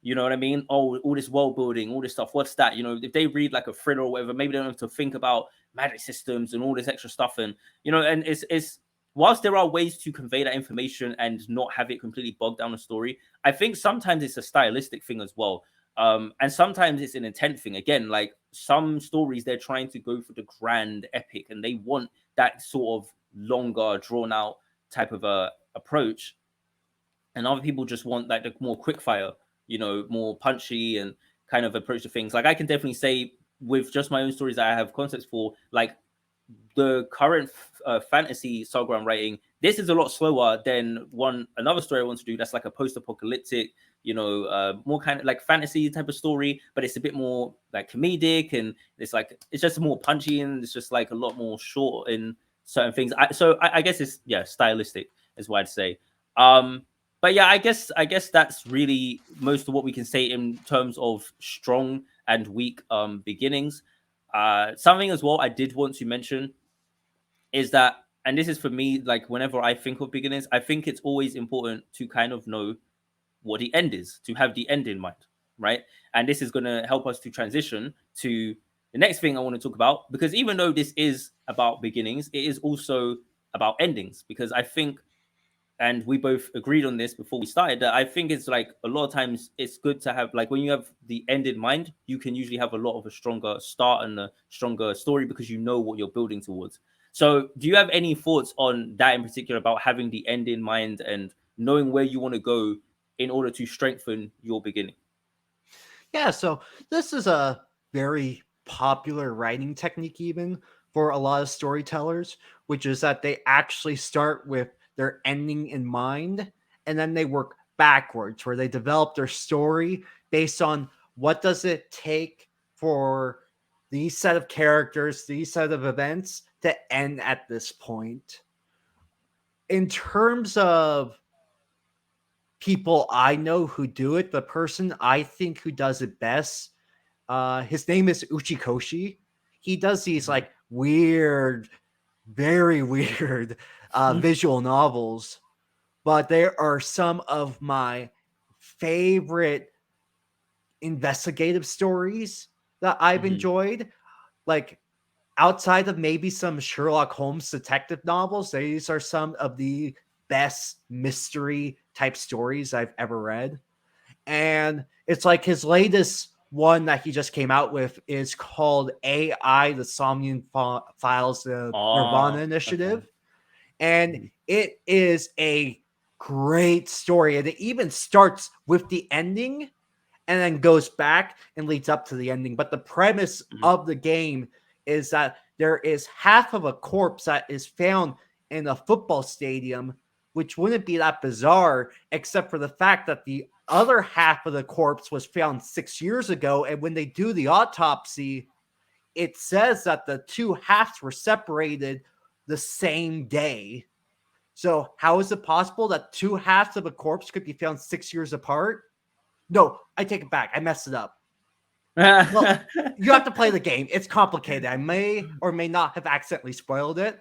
You know what I mean? Oh, all this world building, all this stuff. What's that? If they read like a thriller or whatever, maybe they don't have to think about magic systems and all this extra stuff. And and it's whilst there are ways to convey that information and not have it completely bogged down the story, I think sometimes it's a stylistic thing as well. And sometimes it's an intent thing. Again, like some stories, they're trying to go for the grand epic and they want that sort of longer, drawn out type of a approach. And other people just want like the more quick fire, more punchy and kind of approach to things. Like I can definitely say with just my own stories that I have concepts for, like the current fantasy saga I'm writing, this is a lot slower than another story I want to do that's like a post-apocalyptic, more kind of like fantasy type of story, but it's a bit more like comedic, and it's just more punchy, and it's just like a lot more short in certain things. I guess it's stylistic is what I'd say. But yeah, I guess that's really most of what we can say in terms of strong and weak beginnings. Something as well I did want to mention is that, and this is for me, like whenever I think of beginnings, I think it's always important to kind of know what the end is, to have the end in mind, right? And this is going to help us to transition to the next thing I want to talk about, because even though this is about beginnings, it is also about endings, because I think, and we both agreed on this before we started, that I think it's like a lot of times it's good to have, like when you have the end in mind, you can usually have a lot of a stronger start and a stronger story because you know what you're building towards. So do you have any thoughts on that in particular, about having the end in mind and knowing where you want to go in order to strengthen your beginning? Yeah, so this is a very popular writing technique, even for a lot of storytellers, which is that they actually start with their ending in mind and then they work backwards, where they develop their story based on what does it take for these set of characters, these set of events to end at this point. In terms of people I know who do it, the person I think who does it best, his name is Uchikoshi. He does these Mhm. like weird, very weird visual novels, but there are some of my favorite investigative stories that I've Mhm. enjoyed. Like outside of maybe some Sherlock Holmes detective novels, these are some of the best mystery type stories I've ever read. And it's like his latest one that he just came out with is called AI, the Somnium Files, the Nirvana Oh, okay. Initiative. And Mhm. it is a great story. And it even starts with the ending and then goes back and leads up to the ending. But the premise Mhm. of the game is that there is half of a corpse that is found in a football stadium, which wouldn't be that bizarre, except for the fact that the other half of the corpse was found 6 years ago. And when they do the autopsy, it says that the two halves were separated the same day. So, how is it possible that two halves of a corpse could be found 6 years apart? No, I take it back. I messed it up. Well, you have to play the game. It's complicated. I may or may not have accidentally spoiled it,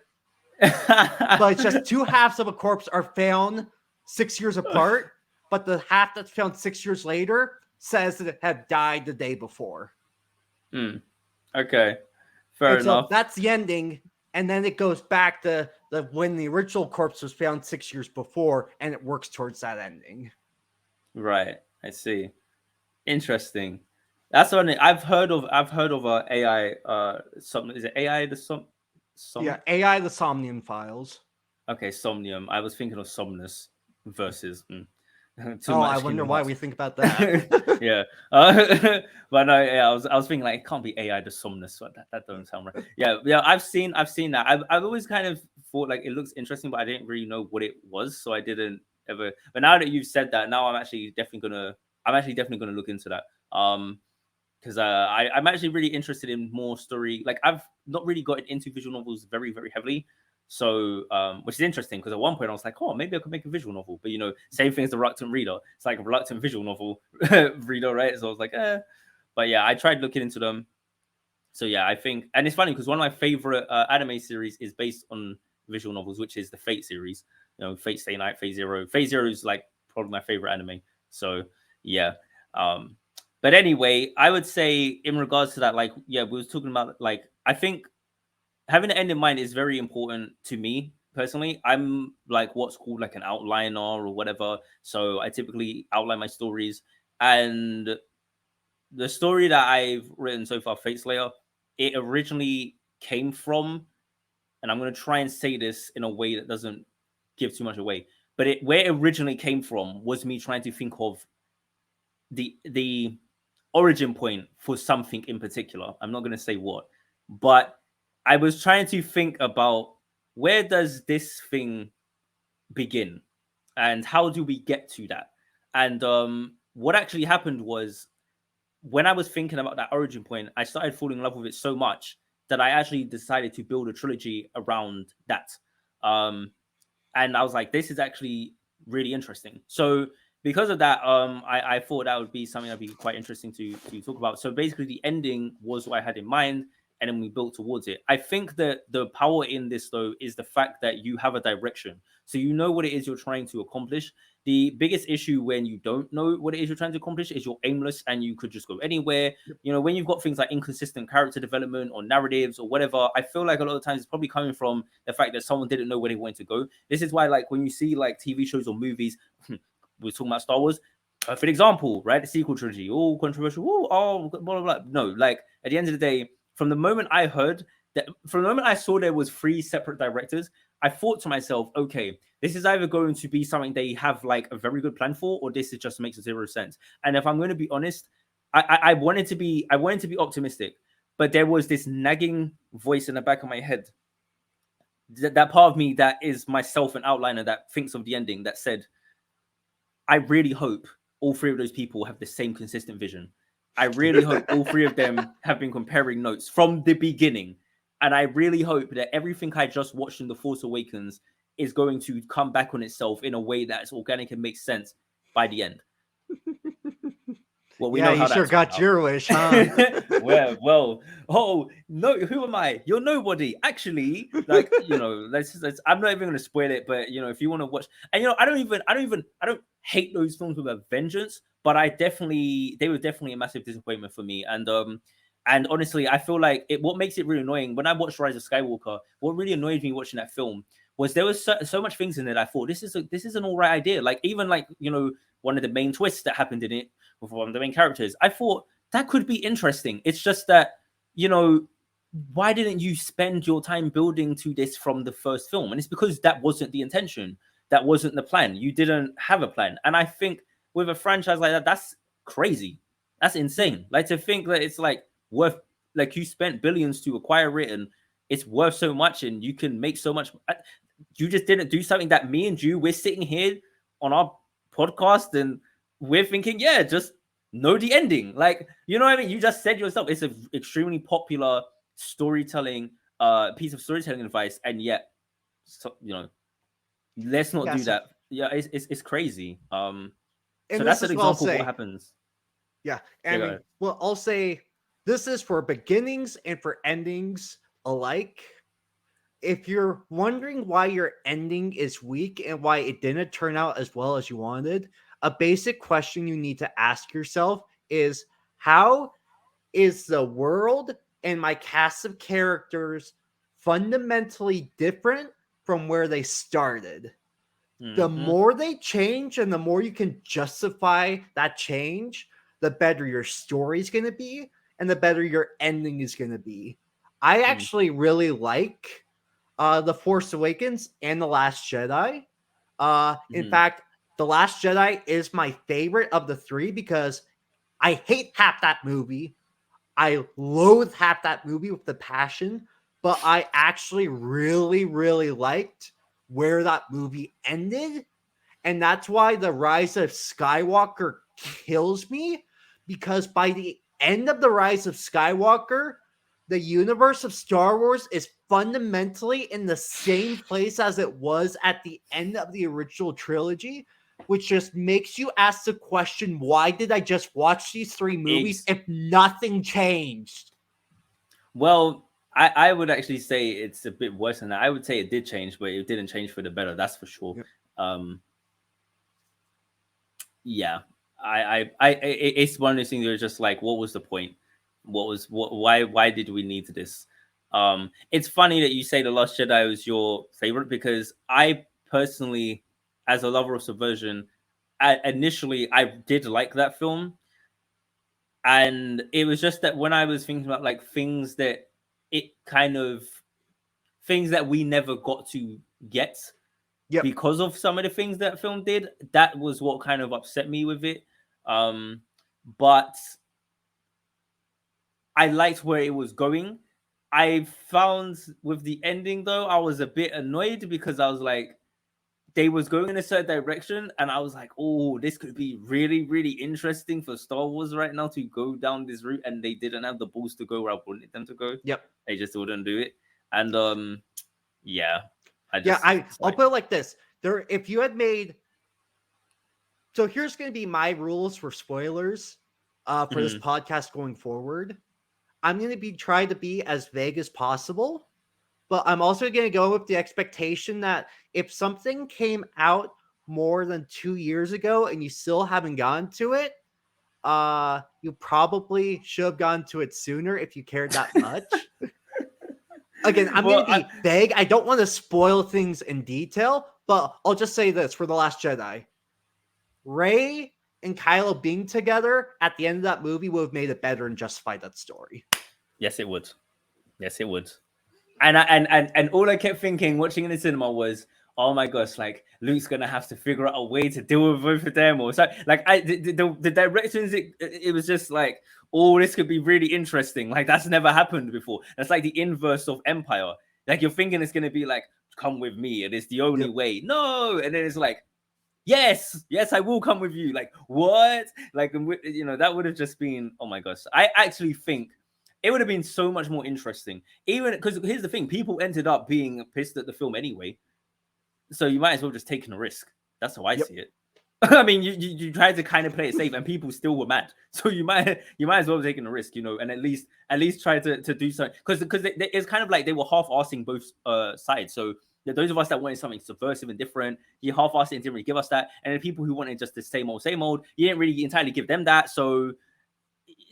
but it's just two halves of a corpse are found 6 years apart, but the half that's found 6 years later says that it had died the day before. Hmm. Okay. Fair And so enough. that's the ending. And then it goes back to when the original corpse was found 6 years before, and it works towards that ending. Right. I see. Interesting. That's one thing I've heard of. I've heard of AI. Some is it AI the Yeah, some? AI the Somnium Files. Okay, Somnium. I was thinking of Somnus versus too Oh, I much wonder Kingdom why Hearts. we think about that. Yeah, but no, yeah, I was thinking like it can't be AI the Somnus. But that doesn't sound right. Yeah, yeah, I've seen that. I've always kind of thought like it looks interesting, but I didn't really know what it was, so I didn't ever. But now that you've said that, now I'm actually definitely gonna look into that. Because I'm actually really interested in more story. Like I've not really gotten into visual novels very very heavily, so which is interesting because at one point I was like, oh, maybe I could make a visual novel. But same thing as the reluctant reader. It's like a reluctant visual novel reader, right? So I was like, eh. But yeah, I tried looking into them. So yeah, I think, and it's funny because one of my favorite anime series is based on visual novels, which is the Fate series. Fate Stay Night, Fate Zero. Fate Zero is like probably my favorite anime. So yeah. Um, but anyway, I would say in regards to that, like, yeah, we was talking about like I think having an end in mind is very important to me personally. I'm like what's called like an outliner or whatever. So I typically outline my stories, and the story that I've written so far, Fate Slayer, it originally came from, and I'm gonna try and say this in a way that doesn't give too much away, but where it originally came from was me trying to think of the origin point for something in particular. I'm not gonna say what, but I was trying to think about where does this thing begin and how do we get to that? And what actually happened was when I was thinking about that origin point, I started falling in love with it so much that I actually decided to build a trilogy around that. Um, and I was like, this is actually really interesting. So because of that, I thought that would be something that'd be quite interesting to talk about. So basically, the ending was what I had in mind, and then we built towards it. I think that the power in this though is the fact that you have a direction, so you know what it is you're trying to accomplish. The biggest issue when you don't know what it is you're trying to accomplish is you're aimless and you could just go anywhere. When you've got things like inconsistent character development or narratives or whatever, I feel like a lot of times it's probably coming from the fact that someone didn't know where they wanted to go. This is why, like, when you see like TV shows or movies, we're talking about Star Wars, perfect example, right? The sequel trilogy, all controversial, blah, blah, blah. No, like at the end of the day, from the moment I saw there was 3 separate directors, I thought to myself, okay, this is either going to be something they have like a very good plan for, or this just makes zero sense. And if I'm going to be honest, I wanted to be optimistic, but there was this nagging voice in the back of my head, that part of me that is myself, an outliner that thinks of the ending, that said, I really hope all 3 of those people have the same consistent vision. I really hope all 3 of them have been comparing notes from the beginning. And I really hope that everything I just watched in The Force Awakens is going to come back on itself in a way that's organic and makes sense by the end. Well, we Yeah, know you how sure that turned got out. your wish, huh? well, oh no, who am I? You're nobody. Actually, like, let's I'm not even gonna spoil it, but if you want to watch, and I don't hate those films with a vengeance, but they were definitely a massive disappointment for me. And honestly, I feel like what makes it really annoying when I watched Rise of Skywalker, what really annoyed me watching that film was there was so much things in it I thought this is an all right idea. Like even like one of the main twists that happened in it with one of the main characters, I thought that could be interesting. It's just that, why didn't you spend your time building to this from the first film? And it's because that wasn't the intention. That wasn't the plan. You didn't have a plan. And I think with a franchise like that, that's crazy. That's insane. Like to think that it's like worth, like you spent billions to acquire it and it's worth so much and you can make so much. You just didn't do something that me and you, we're sitting here on our podcast and we're thinking, yeah, just know the ending. Like, you know what I mean? You just said yourself, it's an extremely popular storytelling piece of storytelling advice, and yet, let's not Yeah, do so, that. Yeah, it's crazy. So and that's this an is what I'll example of what say. happens. Yeah, Yeah, I go mean, ahead. well, I'll say this is for beginnings and for endings alike. If you're wondering why your ending is weak and why it didn't turn out as well as you wanted, a basic question you need to ask yourself is how is the world and my cast of characters fundamentally different from where they started. The Mm-hmm. more they change and the more you can justify that change, the better your story is going to be and the better your ending is going to be. I actually really like The Force Awakens and The Last Jedi. In Mm-hmm. fact, The Last Jedi is my favorite of the three because I hate half that movie. I loathe half that movie with the passion, but I actually really, really liked where that movie ended. And that's why The Rise of Skywalker kills me, because by the end of The Rise of Skywalker, the universe of Star Wars is fundamentally in the same place as it was at the end of the original trilogy, which just makes you ask the question, why did I just watch these three movies Ex- if nothing changed? well, I would actually say it's a bit worse than that. I would say it did change, but it didn't change for the better. That's for sure. Yep. Um, yeah, it's one of those things where it's just like, what was the point? Why did we need this? It's funny that you say The Last Jedi was your favorite, because I personally, as a lover of subversion, initially I did like that film, and it was just that when I was thinking about like it kind of things that we never got to get Yep. because of some of the things that film did, that was what kind of upset me with it. Um, but I liked where it was going. I found with the ending though, I was a bit annoyed because I was like, they was going in a certain direction, and I was like, oh, this could be really, really interesting for Star Wars right now to go down this route, and they didn't have the balls to go where I wanted them to go. Yep. They just wouldn't do it. And yeah, I Yeah, just I'll like put it like this. If you had made, so here's going to be my rules for spoilers for this mhm. podcast going forward. I'm going to be trying to be as vague as possible, but I'm also going to go with the expectation that if something came out more than 2 years ago and you still haven't gotten to it, you probably should have gotten to it sooner if you cared that much. Again, I'm going Well, to be vague. I don't want to spoil things in detail, but I'll just say this for The Last Jedi. Rey and Kylo being together at the end of that movie would have made it better and justified that story. yes, it would. Yes, it would. And all I kept thinking watching in the cinema was, oh my gosh, like Luke's gonna have to figure out a way to deal with both of them, or so. Like the directions, it was just like, oh, this could be really interesting. Like that's never happened before. That's like the inverse of Empire. Like you're thinking it's gonna be like, come with me, and it's the only Yep. way. No, and then it's like, yes, yes, I will come with you. Like what? Like that would have just been, oh my gosh. I actually think it would have been so much more interesting. Even because here's the thing, people ended up being pissed at the film anyway. So you might as well just take a risk. That's how I Yep. see it. I mean, you tried to kind of play it safe, and people still were mad. So you might as well take a risk, and at least try to do something, because it's kind of like they were half-assing both sides. So those of us that wanted something subversive and different, you half-assed it and didn't really give us that, and then people who wanted just the same old, you didn't really entirely give them that. So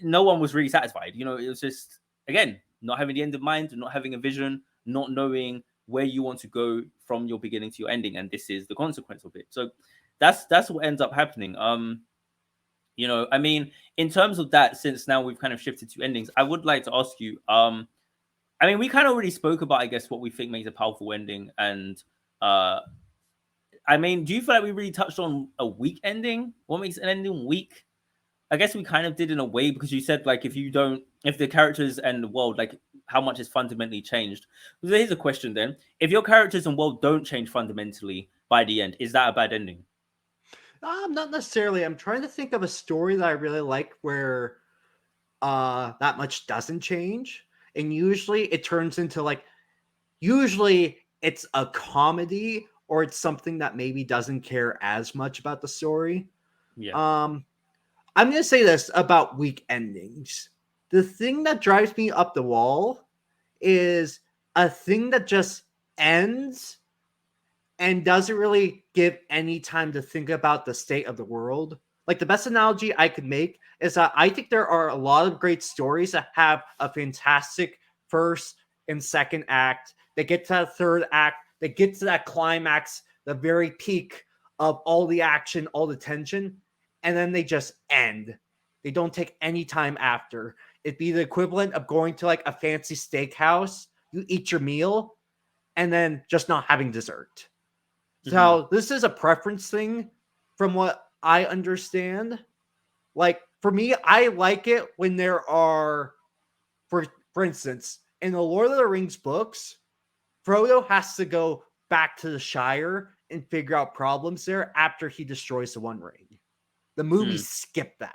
no one was really satisfied. It was just, again, not having the end in mind, not having a vision, not knowing where you want to go from your beginning to your ending, and this is the consequence of it. So that's what ends up happening. I mean, in terms of that, since now we've kind of shifted to endings, I would like to ask you, I mean, we kind of already spoke about, I guess, what we think makes a powerful ending, and I mean, do you feel like we really touched on a weak ending? What makes an ending weak? I guess we kind of did in a way, because you said like if the characters and the world, like how much is fundamentally changed. So here's a question then: if your characters and world don't change fundamentally by the end, is that a bad ending? Not necessarily. I'm trying to think of a story that I really like where that much doesn't change. And usually it turns into usually it's a comedy or it's something that maybe doesn't care as much about the story. Yeah. Um, I'm going to say this about weak endings. The thing that drives me up the wall is a thing that just ends and doesn't really give any time to think about the state of the world. like the best analogy I could make is that I think there are a lot of great stories that have a fantastic first and second act. They get to that third act, they get to that climax, the very peak of all the action, all the tension, and then they just end. They don't take any time after. It'd be the equivalent of going to like a fancy steakhouse, you eat your meal, and then just not having dessert. So this is a preference thing from what I understand. Like for me, I like it when there are, for instance, in the Lord of the Rings books, Frodo has to go back to the Shire and figure out problems there after he destroys the One Ring. The movies skip that.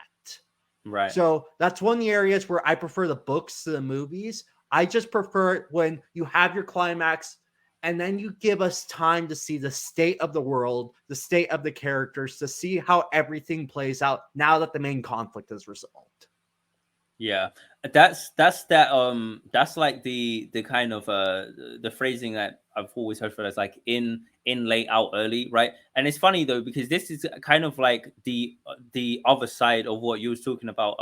Right. So that's one of the areas where I prefer the books to the movies. I just prefer it when you have your climax and then you give us time to see the state of the world, the state of the characters, to see how everything plays out now that the main conflict is resolved. Yeah, that's like the kind of the phrasing that I've always heard for that's like in late out early, right? And it's funny though because this is kind of like the other side of what you was talking about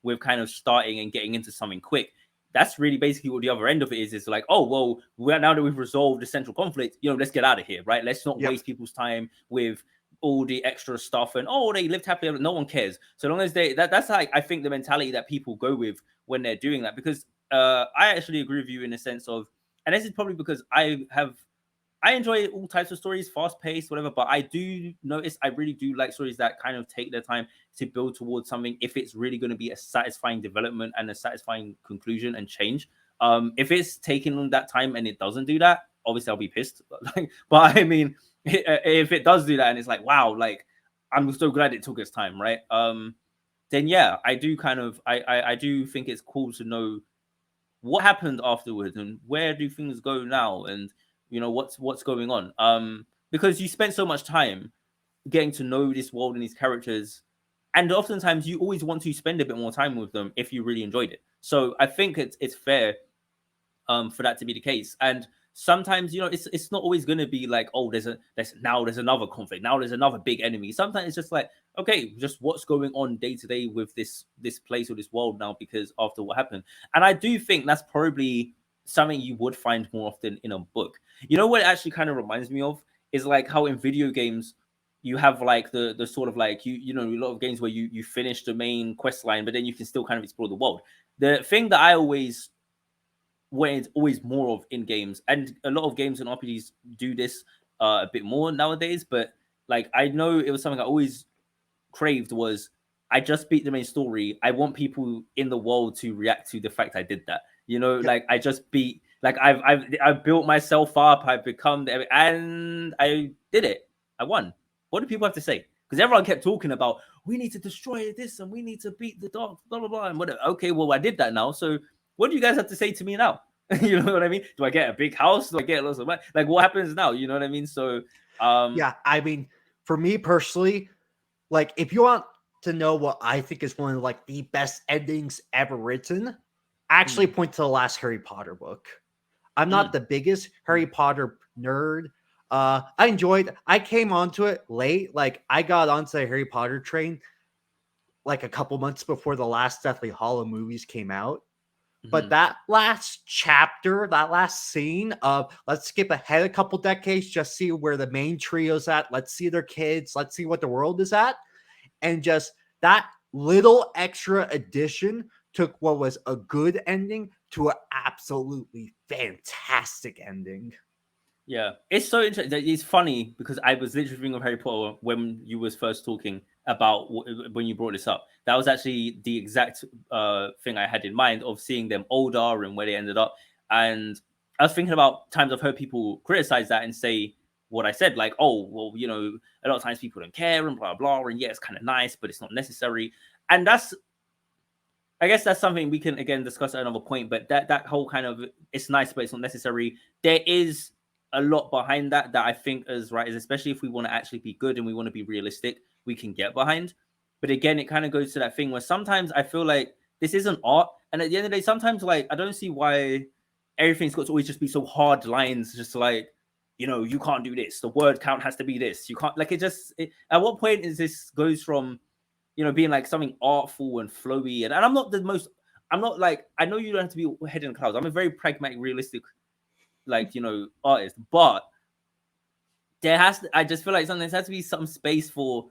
with kind of starting and getting into something quick. That's really basically what the other end of it is like, oh well, now that we've resolved the central conflict, let's get out of here, right? Let's not waste people's time with all the extra stuff and they lived happily. No one cares so long as that's like I think the mentality that people go with when they're doing that, because I actually agree with you in the sense of, and this is probably because I enjoy all types of stories, fast paced, whatever, but I do notice I really do like stories that kind of take their time to build towards something if it's really going to be a satisfying development and a satisfying conclusion and change. If it's taking that time and it doesn't do that, obviously I'll be pissed. But I mean, if it does do that and it's like, wow, like I'm so glad it took its time, right? Then yeah, I do kind of I do think it's cool to know what happened afterwards and where do things go now, and what's going on. Because you spent so much time getting to know this world and these characters, and oftentimes you always want to spend a bit more time with them if you really enjoyed it. So I think it's fair for that to be the case. And sometimes it's not always going to be like, oh, there's another conflict, now there's another big enemy. Sometimes it's just like, okay, just what's going on day to day with this place or this world now, because after what happened. And I do think that's probably something you would find more often in a book. What it actually kind of reminds me of is like how in video games you have like the sort of like a lot of games where you finish the main quest line, but then you can still kind of explore the world. The thing that I always when it's always more of in games, and a lot of games and RPGs do this a bit more nowadays, but like I know it was something I always craved was I just beat the main story. I want people in the world to react to the fact I did that. Like I just beat, like I've built myself up, I've become and I did it. I won. What do people have to say? Because everyone kept talking about we need to destroy this and we need to beat the dog, blah blah blah, and whatever. Okay, well I did that now. So what do you guys have to say to me now? You know what I mean? Do I get a big house? Do I get lots of money? Like what happens now? You know what I mean? So yeah, I mean, for me personally, like if you want to know what I think is one of like the best endings ever written, actually point to the last Harry Potter book. I'm not the biggest Harry Potter nerd. I came onto it late. Like I got onto the Harry Potter train like a couple months before the last Deathly Hallow movies came out. But that last chapter, that last scene of let's skip ahead a couple decades, just see where the main trio's at. Let's see their kids. Let's see what the world is at. And just that little extra addition took what was a good ending to an absolutely fantastic ending. Yeah, it's so interesting. It's funny because I was literally thinking of Harry Potter when you was first talking about when you brought this up. That was actually the exact thing I had in mind of seeing them older and where they ended up. And I was thinking about times I've heard people criticize that and say what I said, like, oh, well, a lot of times people don't care and blah blah, and yeah, it's kind of nice, but it's not necessary. And I guess that's something we can again discuss at another point. But that whole kind of it's nice, but it's not necessary. There is a lot behind that I think is right, is especially if we want to actually be good and we want to be realistic, we can get behind. But again, it kind of goes to that thing where sometimes I feel like this isn't art, and at the end of the day, sometimes like I don't see why everything's got to always just be so hard lines, just like you can't do this, the word count has to be this, you can't, like at what point is this goes from being like something artful and flowy. And I'm not the most, I'm not like, I know you don't have to be head in the clouds. I'm a very pragmatic, realistic, like, artist, but I just feel like sometimes there has to be some space for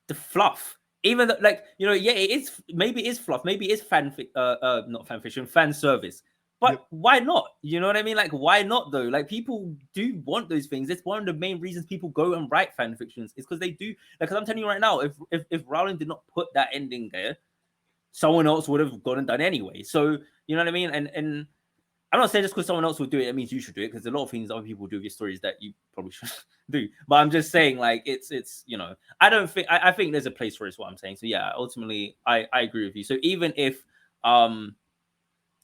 the fluff. Even though, like, yeah, it is, maybe it is fluff, maybe it's not fan fiction, fan service. But why not? You know what I mean? Like, why not though? Like, people do want those things. It's one of the main reasons people go and write fan fictions. It's because they do. Like, because I'm telling you right now, if Rowling did not put that ending there, someone else would have gone and done anyway. So you know what I mean? And I'm not saying just because someone else will do it, it means you should do it. Because a lot of things other people do with your stories that you probably should do. But I'm just saying, like, it's I don't think I think there's a place for it, is what I'm saying. So yeah, ultimately, I agree with you. So even if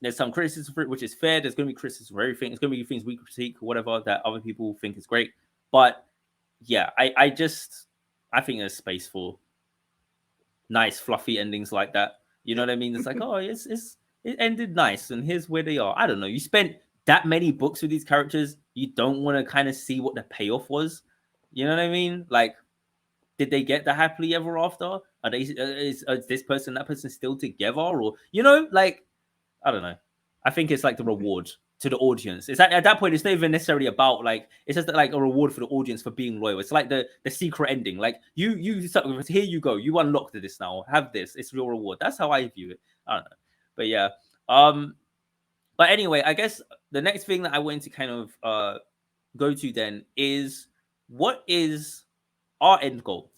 there's some criticism for it, which is fair, there's going to be criticism for everything. It's going to be things we critique, whatever, that other people think is great. But yeah, I think there's space for nice, fluffy endings like that. You know what I mean? It's like, oh, it ended nice, and here's where they are. I don't know. You spent that many books with these characters. You don't want to kind of see what the payoff was. You know what I mean? Like, did they get the happily ever after? Are they is this person, that person still together? Or like, I don't know. I think it's like the reward to the audience. It's at that point, it's not even necessarily about, like, it's just like a reward for the audience for being loyal. It's like the secret ending. Like, you here you go. You unlocked this now. Have this. It's your reward. That's how I view it. I don't know. But yeah. But anyway, I guess the next thing that I wanted to kind of go to then is, what is our end goal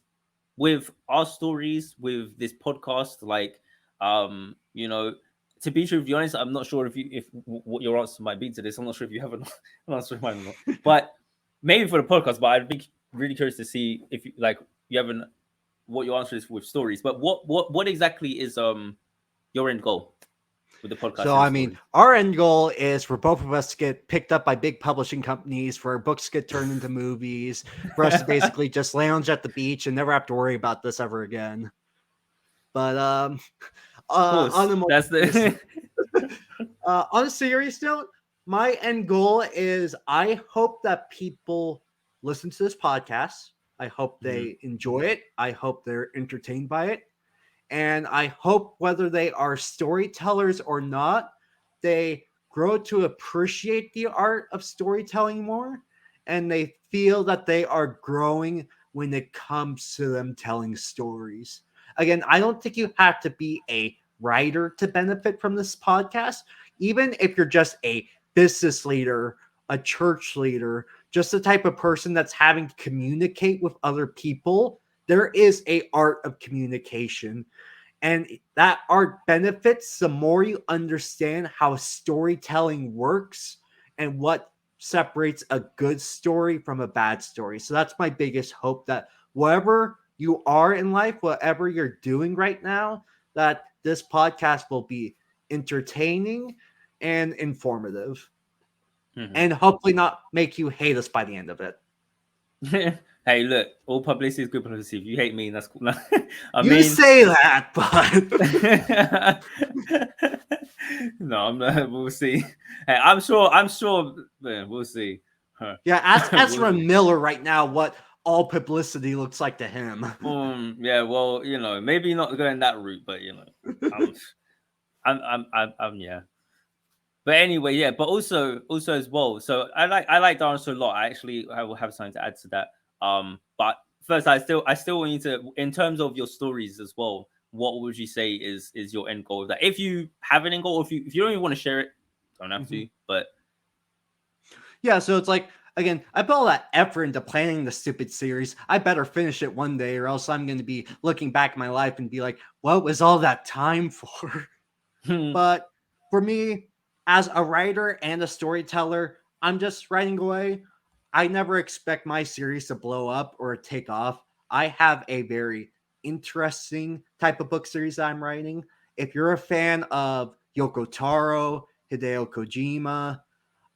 with our stories, with this podcast? Like, to be honest, I'm not sure if what your answer might be to this. I'm not sure if you have an answer in mind or not. But maybe for the podcast. But I'd be really curious to see if you have what your answer is with stories. But what exactly is your end goal with the podcast? So, I mean, our end goal is for both of us to get picked up by big publishing companies, for our books to get turned into movies, for us to basically just lounge at the beach and never have to worry about this ever again. But on a serious note, my end goal is, I hope that people listen to this podcast. I hope they enjoy it. I hope they're entertained by it. And I hope, whether they are storytellers or not, they grow to appreciate the art of storytelling more, and they feel that they are growing when it comes to them telling stories. Again, I don't think you have to be a writer to benefit from this podcast. Even if you're just a business leader, a church leader, just the type of person that's having to communicate with other people, there is an art of communication, and that art benefits the more you understand how storytelling works and what separates a good story from a bad story. So that's my biggest hope, that wherever you are in life, whatever you're doing right now, that this podcast will be entertaining and informative, and hopefully not make you hate us by the end of it. Hey, look, all publicity is good publicity. If you hate me, that's cool. You say that, but no, I'm not. We'll see. Hey, I'm sure. Man, we'll see. Yeah, ask Ezra Miller right now what all publicity looks like to him. Yeah, well, maybe not going that route, but I'm yeah. But anyway, yeah. But also as well. So I like the answer a lot. I will have something to add to that. But first, I still want you to, in terms of your stories as well, what would you say is your end goal of that? If you have an end goal, if you don't even want to share it, don't have to. But yeah, so it's like, again, I put all that effort into planning the stupid series. I better finish it one day, or else I'm going to be looking back at my life and be like, what was all that time for? But for me, as a writer and a storyteller, I'm just writing away. I never expect my series to blow up or take off. I have a very interesting type of book series that I'm writing. If you're a fan of Yoko Taro, Hideo Kojima,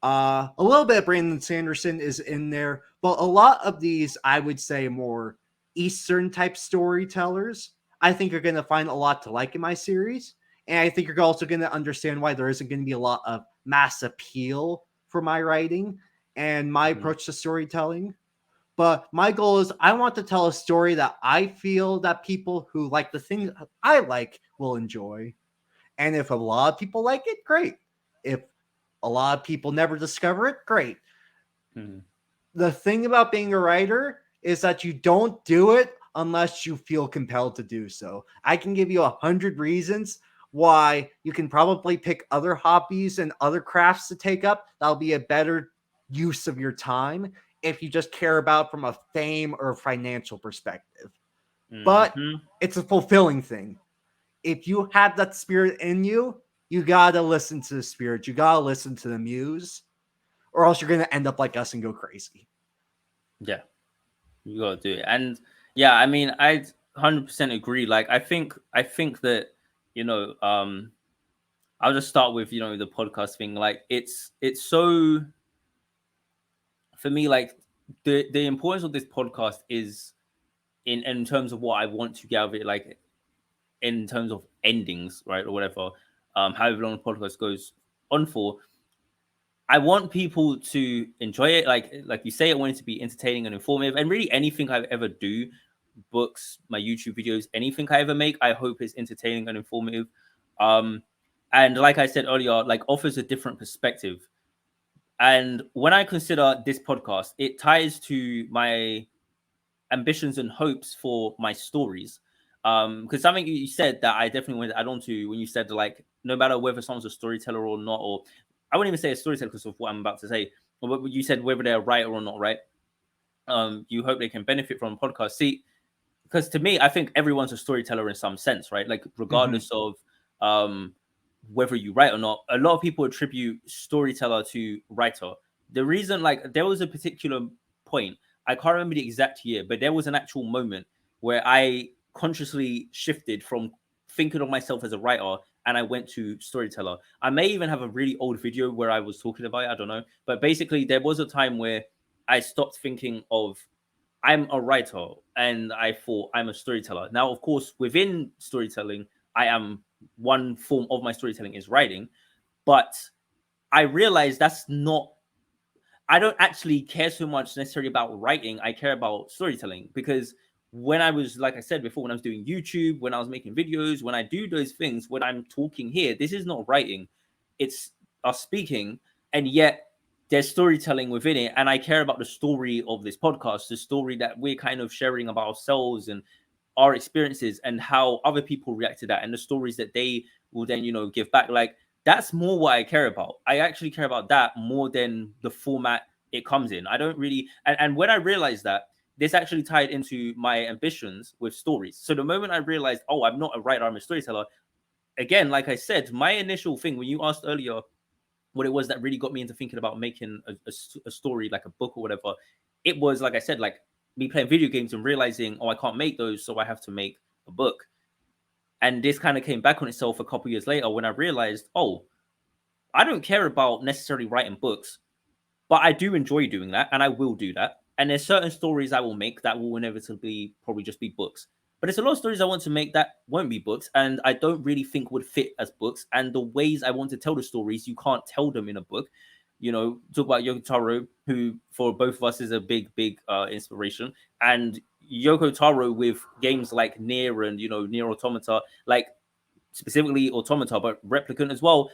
a little bit of Brandon Sanderson is in there, but a lot of these, I would say, more Eastern type storytellers, I think you're going to find a lot to like in my series. And I think you're also going to understand why there isn't going to be a lot of mass appeal for my writing and my approach to storytelling. But my goal is I want to tell a story that I feel that people who like the things I like will enjoy. And if a lot of people like it, great. If a lot of people never discover it, great. Hmm. The thing about being a writer is that you don't do it unless you feel compelled to do so. I can give you 100 reasons why you can probably pick other hobbies and other crafts to take up. That'll be a better use of your time if you just care about from a fame or financial perspective. But Hmm. it's a fulfilling thing. If you have that spirit in you, you gotta listen to the spirit. You gotta listen to the muse, or else you're gonna end up like us and go crazy. Yeah, you gotta do it. And yeah, I mean, I 100% agree. Like, I think that, you know, I'll just start with, the podcast thing. Like, it's so, for me, like, the importance of this podcast is in terms of what I want to get out of it, like in terms of endings, right, or whatever. However long the podcast goes on for, I want people to enjoy it. Like you say, I want it to be entertaining and informative, and really anything I ever do, books, my YouTube videos, anything I ever make, I hope is entertaining and informative. Um, and like I said earlier, like offers a different perspective. And when I consider this podcast, it ties to my ambitions and hopes for my stories. Because something you said that I definitely want to add on to, when you said, like, no matter whether someone's a storyteller or not, or I wouldn't even say a storyteller because of what I'm about to say, but what you said, whether they're a writer or not, right? You hope they can benefit from a podcast. See, because to me, I think everyone's a storyteller in some sense, right? Like, Mhm. regardless of um, whether you write or not, a lot of people attribute storyteller to writer. The reason, like, there was a particular point, I can't remember the exact year, but there was an actual moment where I consciously shifted from thinking of myself as a writer and I went to storyteller. I may even have a really old video where I was talking about it, I don't know. But basically, there was a time where I stopped thinking of I'm a writer and I thought I'm a storyteller. Now, of course, within storytelling, I am one form of my storytelling is writing, but I realized that's not, I don't actually care so much necessarily about writing. I care about storytelling because when I was, like I said before, when I was doing YouTube, when I was making videos, when I do those things, when I'm talking here, this is not writing, it's us speaking. And yet there's storytelling within it. And I care about the story of this podcast, the story that we're kind of sharing about ourselves and our experiences and how other people react to that and the stories that they will then, give back. Like, that's more what I care about. I actually care about that more than the format it comes in. I don't really, and when I realized that, this actually tied into my ambitions with stories. So the moment I realized, oh, I'm not a writer, I'm a storyteller, again, like I said, my initial thing when you asked earlier what it was that really got me into thinking about making a story, like a book or whatever, it was, like I said, like me playing video games and realizing, oh, I can't make those, so I have to make a book. And this kind of came back on itself a couple years later when I realized, oh, I don't care about necessarily writing books, but I do enjoy doing that, and I will do that. And there's certain stories I will make that will inevitably probably just be books. But there's a lot of stories I want to make that won't be books, and I don't really think would fit as books. And the ways I want to tell the stories, you can't tell them in a book. Talk about Yoko Taro, who for both of us is a big, big inspiration. And Yoko Taro with games like Nier and Nier Automata, like specifically Automata, but Replicant as well,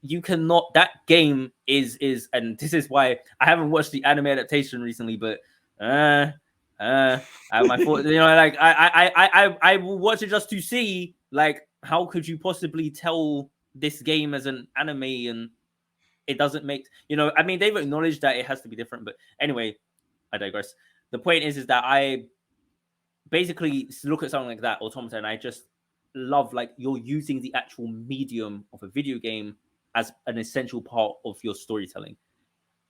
you cannot, that game is and this is why I haven't watched the anime adaptation recently, but I have my thoughts, like I will watch it just to see, like, how could you possibly tell this game as an anime and it doesn't make, I mean, they've acknowledged that it has to be different, but anyway, I digress. The point is that I basically look at something like that, Automata, and I just love, like, you're using the actual medium of a video game as an essential part of your storytelling.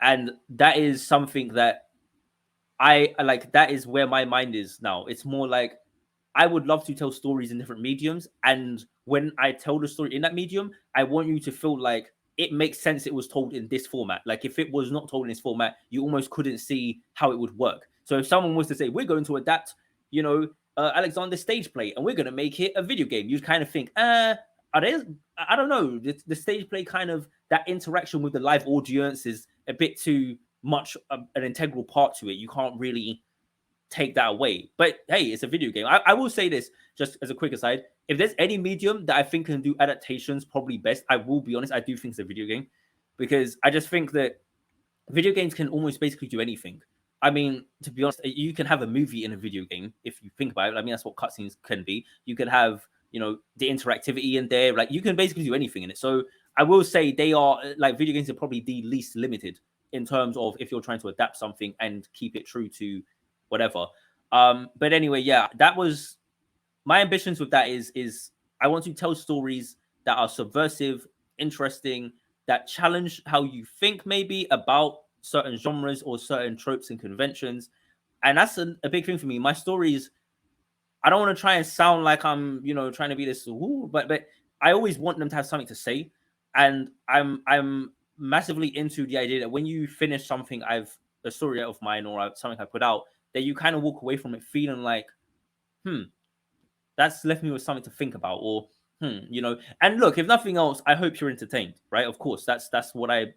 And that is something that I like, that is where my mind is now. It's more like I would love to tell stories in different mediums. And when I tell the story in that medium, I want you to feel like it makes sense it was told in this format. Like, if it was not told in this format, you almost couldn't see how it would work. So if someone was to say, we're going to adapt, Alexander's stage play and we're going to make it a video game, you'd kind of think, are they, I don't know, the stage play, kind of that interaction with the live audience is a bit too much an integral part to it. You can't really take that away. But hey, it's a video game. I will say this just as a quick aside. If there's any medium that I think can do adaptations probably best, I will be honest, I do think it's a video game, because I just think that video games can almost basically do anything. I mean, to be honest, you can have a movie in a video game if you think about it. I mean, that's what cutscenes can be. You can have, the interactivity in there. Like, you can basically do anything in it. So I will say they are, like, video games are probably the least limited in terms of if you're trying to adapt something and keep it true to whatever. But anyway, yeah, that was my ambitions with that. Is I want to tell stories that are subversive, interesting, that challenge how you think maybe about certain genres or certain tropes and conventions. And that's a big thing for me. My stories, I don't want to try and sound like I'm, trying to be this, but I always want them to have something to say. And I'm massively into the idea that when you finish something a story of mine or something I put out, that you kind of walk away from it feeling like, that's left me with something to think about, or And look, if nothing else, I hope you're entertained, right? Of course, that's what I,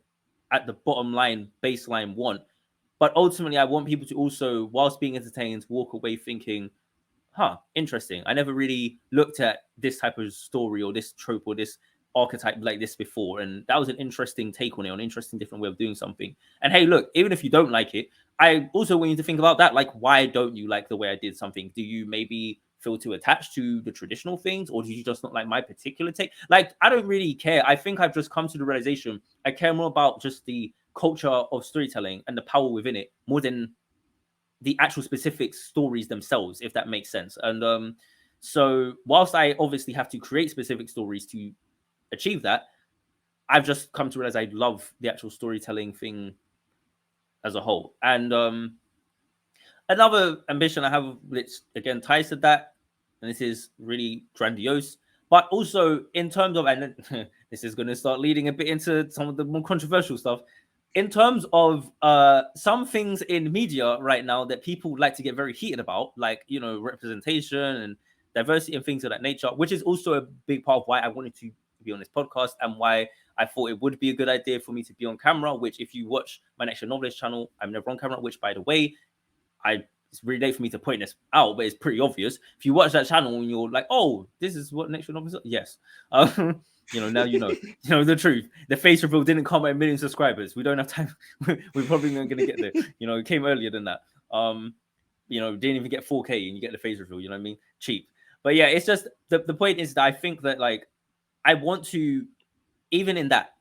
at the bottom line, baseline, want. But ultimately, I want people to also, whilst being entertained, walk away thinking, interesting. I never really looked at this type of story or this trope or this archetype like this before. And that was an interesting take on it, an interesting different way of doing something. And hey, look, even if you don't like it, I also want you to think about that. Like, why don't you like the way I did something? Do you maybe feel too attached to the traditional things, or do you just not like my particular take? Like, I don't really care. I think I've just come to the realization I care more about just the culture of storytelling and the power within it more than the actual specific stories themselves, if that makes sense. And so whilst I obviously have to create specific stories to achieve that, I've just come to realize I love the actual storytelling thing as a whole. And another ambition I have, which again ties to that, and this is really grandiose, but also in terms of, and this is going to start leading a bit into some of the more controversial stuff, in terms of some things in media right now that people like to get very heated about, like, representation and diversity and things of that nature, which is also a big part of why I wanted to be on this podcast and why I thought it would be a good idea for me to be on camera, which if you watch my Next Gen Novelist channel, I'm never on camera, which by the way, it's really late for me to point this out, but it's pretty obvious. If you watch that channel and you're like, oh, this is what Next Gen Novelist is, yes. Now the truth. The face reveal didn't come at 1 million subscribers. We don't have time. We're probably not going to get there. It came earlier than that. Didn't even get 4K and you get the face reveal. You know what I mean? Cheap. But yeah, it's just the point is that I think that, like, I want to, even in that,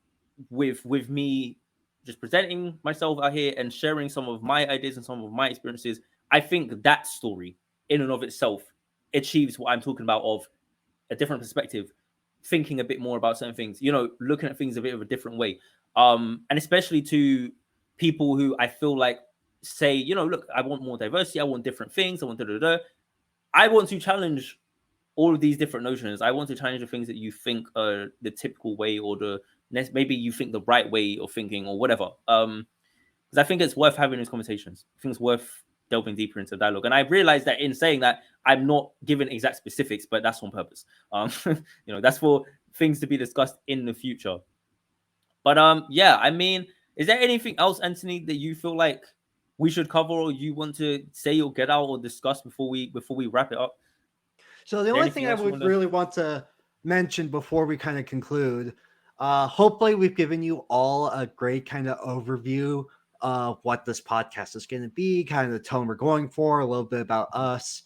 with me just presenting myself out here and sharing some of my ideas and some of my experiences, I think that story in and of itself achieves what I'm talking about, of a different perspective, thinking a bit more about certain things, looking at things a bit of a different way. And especially to people who I feel like say, look, I want more diversity, I want different things, I want I want to challenge all of these different notions. I want to challenge the things that you think are the typical way, or maybe you think the right way of thinking, or whatever. Because I think it's worth having these conversations. I think it's worth delving deeper into dialogue. And I realized that in saying that, I'm not giving exact specifics, but that's on purpose. That's for things to be discussed in the future. But yeah, I mean, is there anything else, Anthony, that you feel like we should cover, or you want to say or get out or discuss before we wrap it up? So the only thing I would really want to mention before we kind of conclude, hopefully we've given you all a great kind of overview of what this podcast is going to be, kind of the tone we're going for, a little bit about us.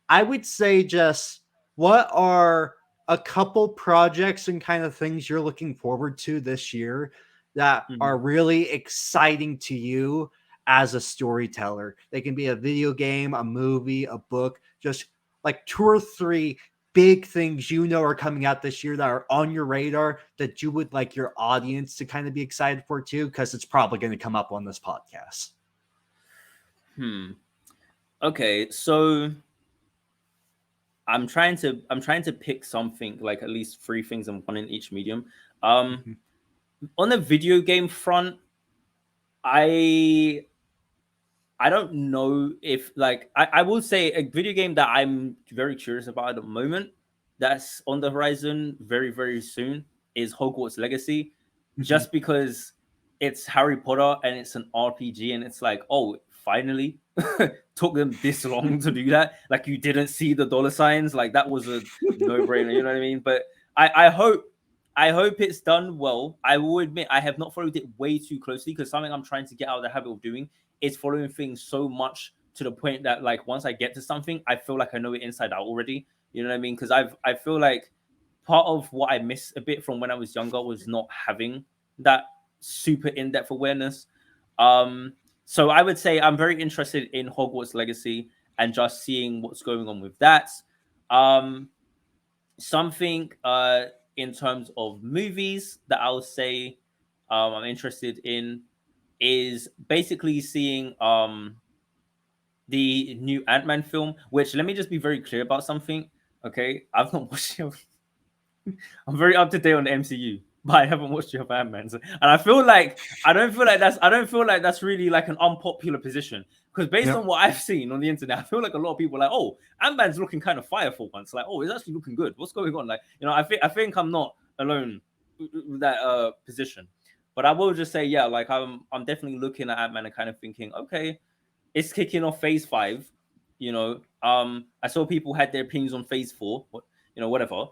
I would say just what are a couple projects and kind of things you're looking forward to this year that are really exciting to you as a storyteller? They can be a video game, a movie, a book, just like 2 or 3 big things are coming out this year that are on your radar that you would like your audience to kind of be excited for too, because it's probably going to come up on this podcast. Okay, so I'm trying to pick something, like at least 3 things and 1 in each medium. On the video game front, I don't know if, like, I will say a video game that I'm very curious about at the moment that's on the horizon very, very soon is Hogwarts Legacy, just because it's Harry Potter and it's an RPG, and it's like, oh, finally took them this long to do that. Like you didn't see the dollar signs. Like that was a no-brainer. You know what I mean? But I hope it's done well. I will admit I have not followed it way too closely because something I'm trying to get out of the habit of doing is following things so much to the point that like once I get to something, I feel like I know it inside out already. You know what I mean? Because I feel like part of what I miss a bit from when I was younger was not having that super in-depth awareness. So I would say I'm very interested in Hogwarts Legacy and just seeing what's going on with that. Something in terms of movies that I'll say I'm interested in is basically seeing the new Ant-Man film, which let me just be very clear about something. Okay, I've not watched it. I'm very up to date on the MCU, but I haven't watched the other Ant-Mans. And I don't feel like that's really like an unpopular position. Because based on what I've seen on the internet, I feel like a lot of people are like, oh, Ant-Man's looking kind of fire for once. Like, oh, it's actually looking good. What's going on? Like, you know, I think I'm not alone with that position. But I will just say, yeah, like I'm definitely looking at Ant-Man and kind of thinking, okay, it's kicking off phase 5. You know, I saw people had their opinions on phase 4, you know, whatever.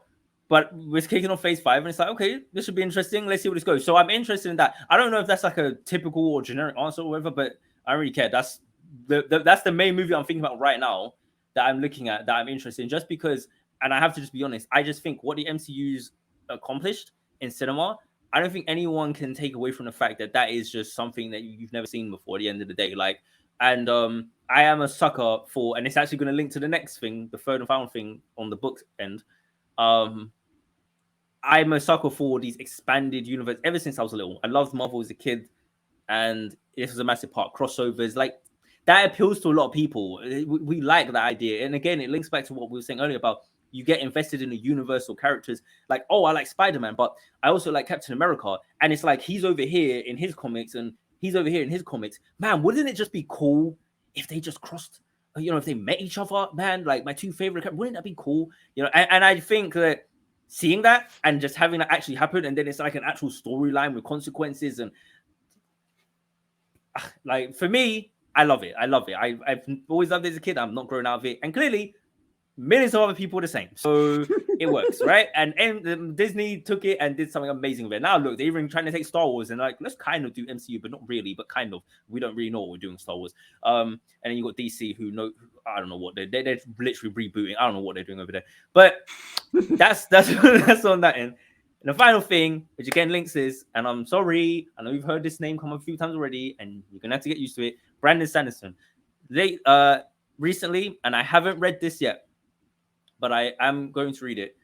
But we're kicking off phase 5, and it's like, okay, this should be interesting. Let's see where this goes. So I'm interested in that. I don't know if that's like a typical or generic answer or whatever, but I don't really care. That's the main movie I'm thinking about right now that I'm looking at that I'm interested in. Just because, and I have to just be honest, I just think what the MCU's accomplished in cinema, I don't think anyone can take away from the fact that that is just something that you've never seen before. At the end of the day, like, and I am a sucker for, and it's actually going to link to the next thing, the third and final thing on the book end. I'm a sucker for these expanded universe ever since I was little. I loved Marvel as a kid, and this was a massive part. Crossovers, like that appeals to a lot of people. We like that idea, and again, it links back to what we were saying earlier about you get invested in the universal characters. Like, oh, I like Spider-Man, but I also like Captain America, and it's like he's over here in his comics, and he's over here in his comics. Man, wouldn't it just be cool if they just crossed? You know, if they met each other, man, like my two favorite, wouldn't that be cool? You know, and I think that seeing that and just having that actually happen, and then it's like an actual storyline with consequences, and like for me, I love it. I've always loved it as a kid. I'm not growing out of it, and clearly millions of other people are the same, so it works. Right? And Disney took it and did something amazing with it. Now look, they're even trying to take Star Wars and like, let's kind of do MCU, but not really, but kind of. We don't really know what we're doing Star Wars. And then you got DC, who know, I don't know what they're literally rebooting. I don't know what they're doing over there, but that's that's on that end. And the final thing, which again links is, and I'm sorry, I know you've heard this name come a few times already, and you're gonna have to get used to it. Brandon Sanderson. They recently, and I haven't read this yet, but I am going to read it.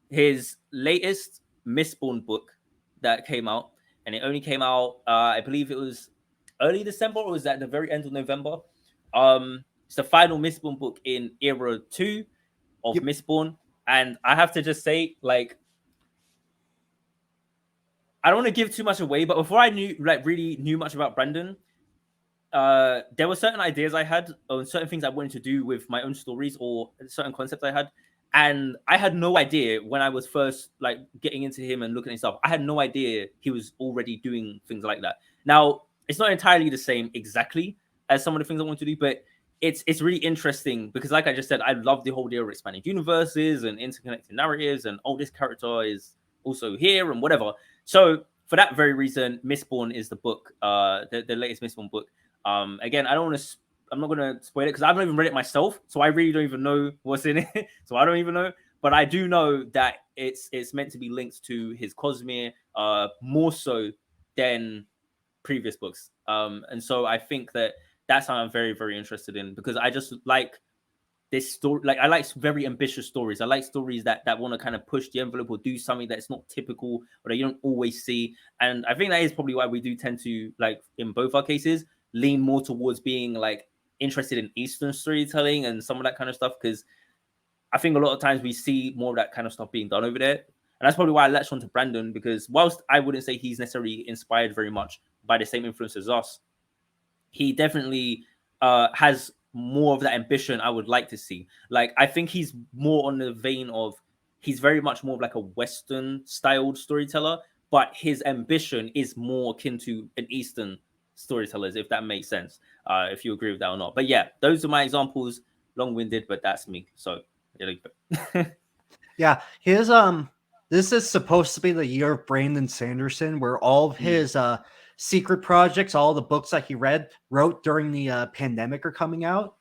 His latest Mistborn book that came out, and it only came out, I believe it was early December, or was that the very end of November? It's the final Mistborn book in Era 2 of Mistborn, and I have to just say, like, I don't want to give too much away, but before I really knew much about Brandon, there were certain ideas I had on certain things I wanted to do with my own stories or certain concepts I had, and I had no idea when I was first like getting into him and looking at stuff. I had no idea he was already doing things like that. Now it's not entirely the same exactly as some of the things I want to do, but it's really interesting because, like I just said, I love the whole deal of expanding universes and interconnected narratives, and oh, this character is also here and whatever. So for that very reason, Mistborn is the book, the latest Mistborn book. Again, I'm not gonna spoil it because I haven't even read it myself, so I really don't even know what's in it. So I don't even know, but I do know that it's meant to be linked to his Cosmere, more so than previous books. And so I think that that's something I'm very, very interested in because I just like this story. Like I like very ambitious stories. I like stories that want to kind of push the envelope or do something that's not typical or that you don't always see. And I think that is probably why we do tend to, like in both our cases, lean more towards being like interested in Eastern storytelling and some of that kind of stuff, because I think a lot of times we see more of that kind of stuff being done over there. And that's probably why I latched on to Brandon, because whilst I wouldn't say he's necessarily inspired very much by the same influence as us, he definitely has more of that ambition I would like to see. Like, I think he's more on the vein of, he's very much more of like a Western styled storyteller, but his ambition is more akin to an Eastern storytellers, if that makes sense. If you agree with that or not. But yeah, those are my examples. Long-winded, but that's me. So there you go. Yeah, his this is supposed to be the year of Brandon Sanderson, where all of his secret projects, all the books that he wrote during the pandemic are coming out.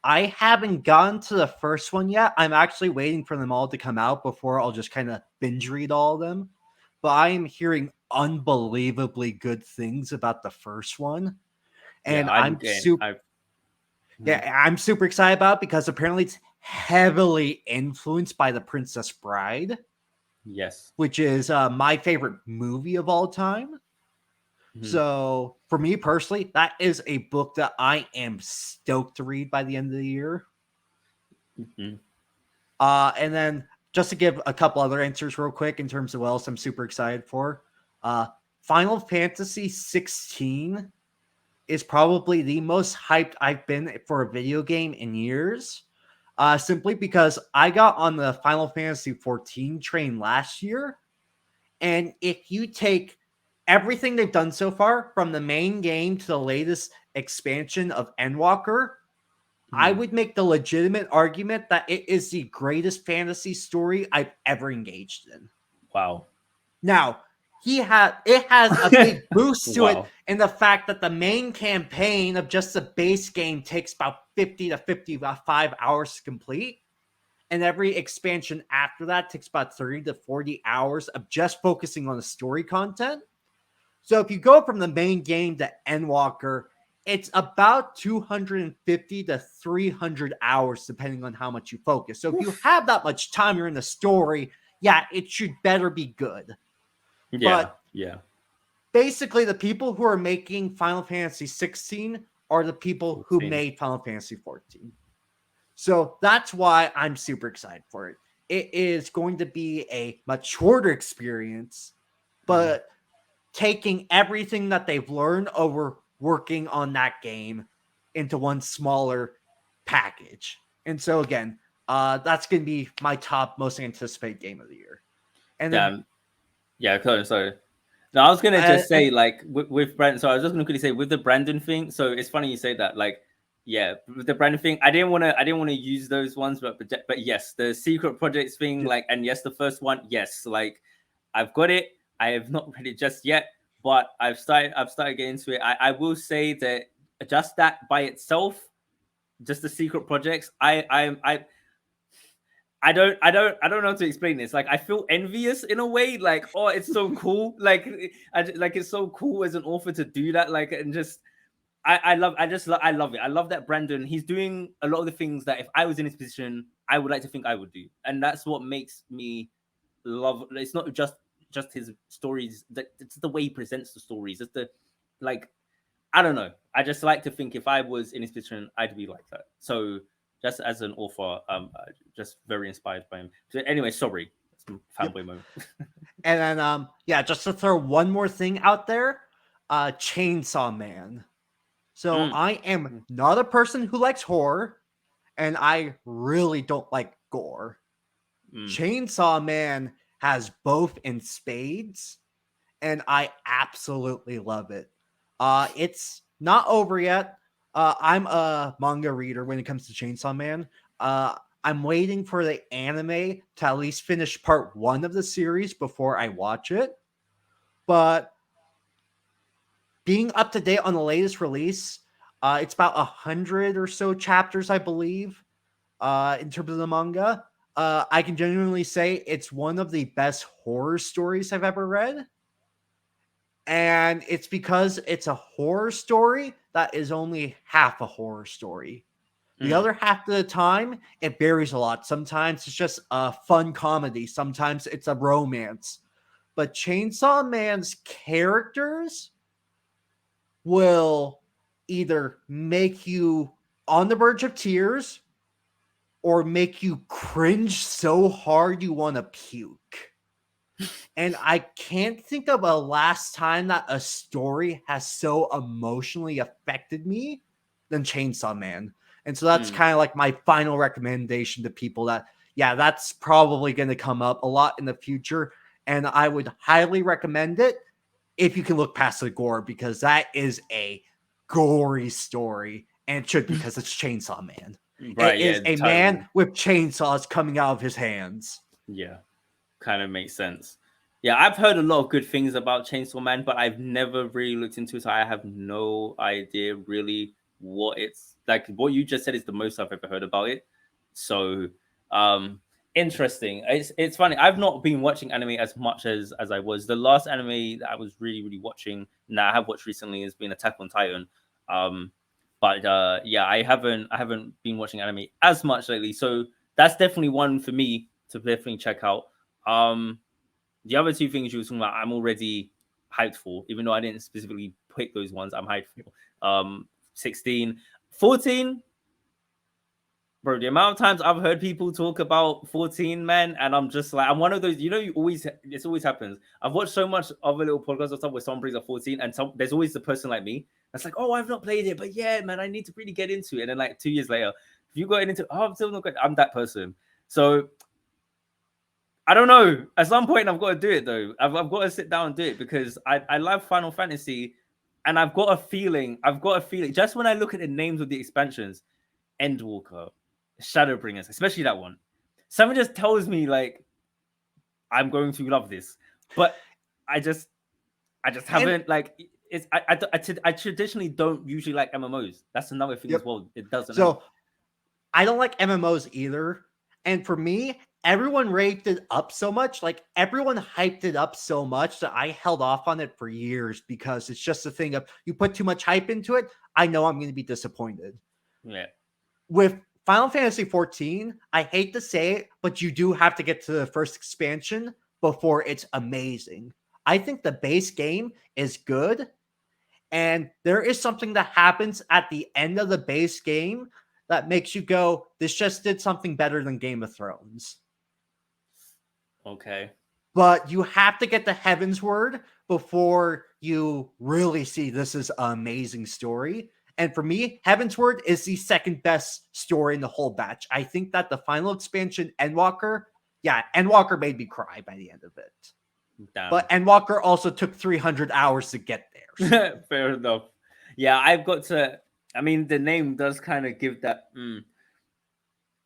I haven't gotten to the first one yet. I'm actually waiting for them all to come out before I'll just kind of binge read all of them. But I am hearing unbelievably good things about the first one. And Yeah, I'm getting. I'm super excited about it because apparently it's heavily influenced by The Princess Bride. Yes. Which is my favorite movie of all time. Mm-hmm. So for me personally, that is a book that I am stoked to read by the end of the year. Mm-hmm. And then just to give a couple other answers real quick in terms of what else I'm super excited for. Final Fantasy 16 is probably the most hyped I've been for a video game in years. Simply because I got on the Final Fantasy 14 train last year. And if you take everything they've done so far, from the main game to the latest expansion of Endwalker, I would make the legitimate argument that it is the greatest fantasy story I've ever engaged in. Wow. Now, it has a big boost to it in the fact that the main campaign of just the base game takes about 50 to 55 hours to complete. And every expansion after that takes about 30 to 40 hours of just focusing on the story content. So if you go from the main game to Endwalker, it's about 250 to 300 hours, depending on how much you focus. So if you have that much time, you're in the story, yeah, it should better be good. But basically, the people who are making Final Fantasy 16 are the people who made Final Fantasy 14. So that's why I'm super excited for it. It is going to be a much shorter experience, but taking everything that they've learned over working on that game into one smaller package. And so again, that's going to be my top most anticipated game of the year. And then, sorry. No, I was gonna just say like with Brandon. So I was just gonna quickly say with the Brandon thing. So it's funny you say that. Like, yeah, with the Brandon thing, I didn't want to use those ones, but yes, the secret projects thing, like, and yes, the first one, yes, like, I've got it. I have not read it just yet, but I've started getting into it. I will say that just that by itself, just the secret projects, I don't know how to explain this. Like, I feel envious in a way. Like, oh, it's so cool. Like, it's so cool as an author to do that. Like, and just, I love it. I love that Brandon, he's doing a lot of the things that if I was in his position, I would like to think I would do. And that's what makes me love. It's not just his stories. It's the way he presents the stories. It's the, like, I don't know. I just like to think if I was in his position, I'd be like that. So just as an author, just very inspired by him. So anyway, sorry, fanboy moment. And then, just to throw one more thing out there, Chainsaw Man. So I am not a person who likes horror, and I really don't like gore. Chainsaw Man has both in spades, and I absolutely love it. It's not over yet. I'm a manga reader when it comes to Chainsaw Man. I'm waiting for the anime to at least finish part 1 of the series before I watch it. But being up to date on the latest release, it's about 100 or so chapters, I believe, in terms of the manga. I can genuinely say it's one of the best horror stories I've ever read. And it's because it's a horror story that is only half a horror story. The other half of the time, it varies a lot. Sometimes it's just a fun comedy. Sometimes it's a romance. But Chainsaw Man's characters will either make you on the verge of tears or make you cringe so hard you want to puke. And I can't think of a last time that a story has so emotionally affected me than Chainsaw Man. And so that's kind of like my final recommendation to people that, that's probably going to come up a lot in the future. And I would highly recommend it. if you can look past the gore, because that is a gory story, and it should, because it's Chainsaw Man. Right, It is yeah, a totally. man with chainsaws coming out of his hands. Yeah, kind of makes sense. Yeah, I've heard a lot of good things about Chainsaw Man, but I've never really looked into it, so I have no idea really what it's like. What you just said is the most I've ever heard about it. So, um, interesting. It's funny. I've not been watching anime as much as I was. The last anime that I was really watching, I have watched recently, has been Attack on Titan. Um, but yeah, I haven't been watching anime as much lately. So that's definitely one for me to definitely check out. Um, the other two things you were talking about, I'm already hyped for, even though I didn't specifically pick those ones. I'm hyped for. 16, 14. Bro, the amount of times I've heard people talk about 14, man, and I'm just like, I'm one of those, this always happens. I've watched so much other little podcasts or stuff where someone brings up 14, and there's always the person like me that's like, oh, I've not played it, but yeah, man, I need to really get into it. And then like 2 years later, if you got into, oh, I'm still not good, I'm that person. So I don't know. At some point, I've got to do it though. I've got to sit down and do it because I love Final Fantasy, and I've got a feeling. Just when I look at the names of the expansions, Endwalker, Shadowbringers, especially that one, something just tells me like I'm going to love this. But I just haven't like it's I traditionally don't usually like MMOs. That's another thing as well. It doesn't. So I don't like MMOs either. And for me, everyone raved it up so much, like everyone hyped it up so much that I held off on it for years, because it's just a thing of, you put too much hype into it, I know I'm going to be disappointed. Yeah. With Final Fantasy 14, I hate to say it, but you do have to get to the first expansion before it's amazing. I think the base game is good, and there is something that happens at the end of the base game that makes you go, this just did something better than Game of Thrones. Okay. But you have to get the Heaven's Word before you really see this is an amazing story. And for me, Heaven's Word is the second best story in the whole batch. I think that the final expansion, Endwalker, Endwalker made me cry by the end of it. Damn. But Endwalker also took 300 hours to get there. So. Fair enough. Yeah, I've got to. I mean, the name does kind of give that.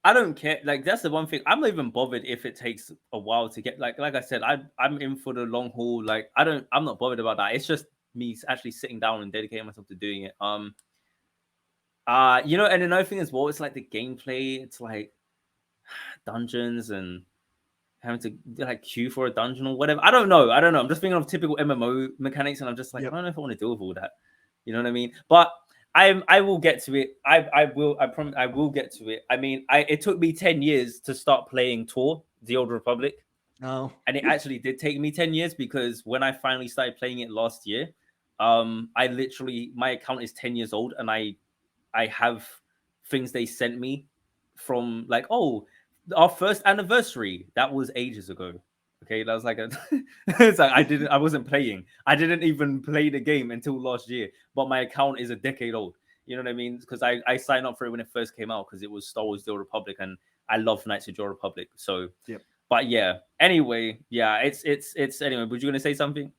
I don't care. Like that's the one thing. I'm not even bothered if it takes a while to get. Like I said, I'm in for the long haul. Like I'm not bothered about that. It's just me actually sitting down and dedicating myself to doing it. And another thing as well, it's like the gameplay. It's like dungeons and having to like queue for a dungeon or whatever. I don't know. I'm just thinking of typical MMO mechanics, and I'm just like, I don't know if I want to deal with all that. You know what I mean? But I will get to it. I promise I will get to it. I mean, it took me 10 years to start playing Tor, The Old Republic. Oh. And it actually did take me 10 years, because when I finally started playing it last year, my account is 10 years old, and I have things they sent me from like, oh, our first anniversary. That was ages ago. Okay, that was like it's like I wasn't playing. I didn't even play the game until last year, but my account is a decade old. You know what I mean? Because I signed up for it when it first came out, because it was Star Wars: The Old Republic, and I love Knights of the Old Republic. So, But yeah. Anyway, yeah, it's anyway. Were you gonna say something?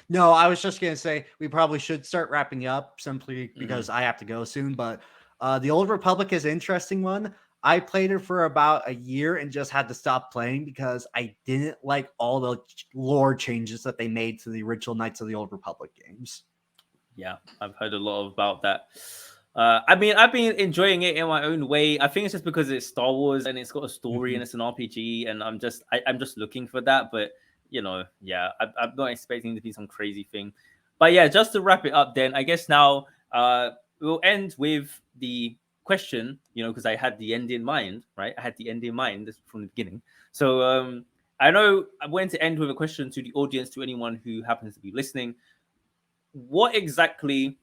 No, I was just gonna say we probably should start wrapping up, simply because I have to go soon. But the Old Republic is an interesting one. I played it for about a year and just had to stop playing because I didn't like all the lore changes that they made to the original Knights of the Old Republic games. Yeah, I've heard a lot about that. I mean, I've been enjoying it in my own way. I think it's just because it's Star Wars and it's got a story and it's an RPG, and I'm just looking for that. But yeah, I'm not expecting it to be some crazy thing. But yeah, just to wrap it up, then I guess now we'll end with the question. Because I had the end in mind, right? I had the end in mind from the beginning. So I know I'm going to end with a question to the audience, to anyone who happens to be listening. What exactly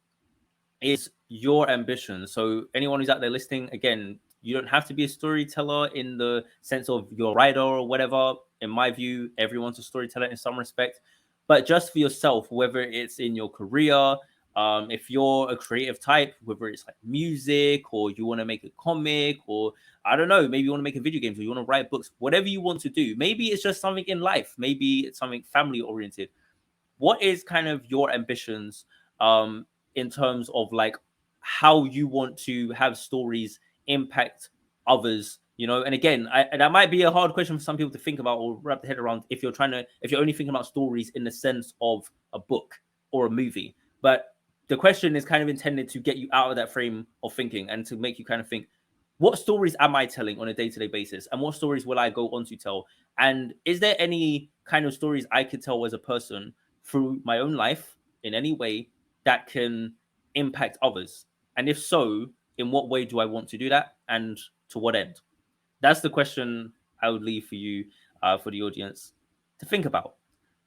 is your ambition? So anyone who's out there listening, again, you don't have to be a storyteller in the sense of you're a writer or whatever. In my view, everyone's a storyteller in some respect. But just for yourself, whether it's in your career, if you're a creative type, whether it's like music, or you want to make a comic, or I don't know, maybe you want to make a video game, or you want to write books, whatever you want to do. Maybe it's just something in life. Maybe it's something family oriented. what is kind of your ambitions in terms of like how you want to have stories impact others, you know? And again, that might be a hard question for some people to think about or wrap their head around if you're only thinking about stories in the sense of a book or a movie. But the question is kind of intended to get you out of that frame of thinking and to make you kind of think, what stories am I telling on a day-to-day basis, and what stories will I go on to tell? And is there any kind of stories I could tell as a person through my own life in any way that can impact others? And if so, in what way do I want to do that, and to what end? That's the question I would leave for you, for the audience to think about.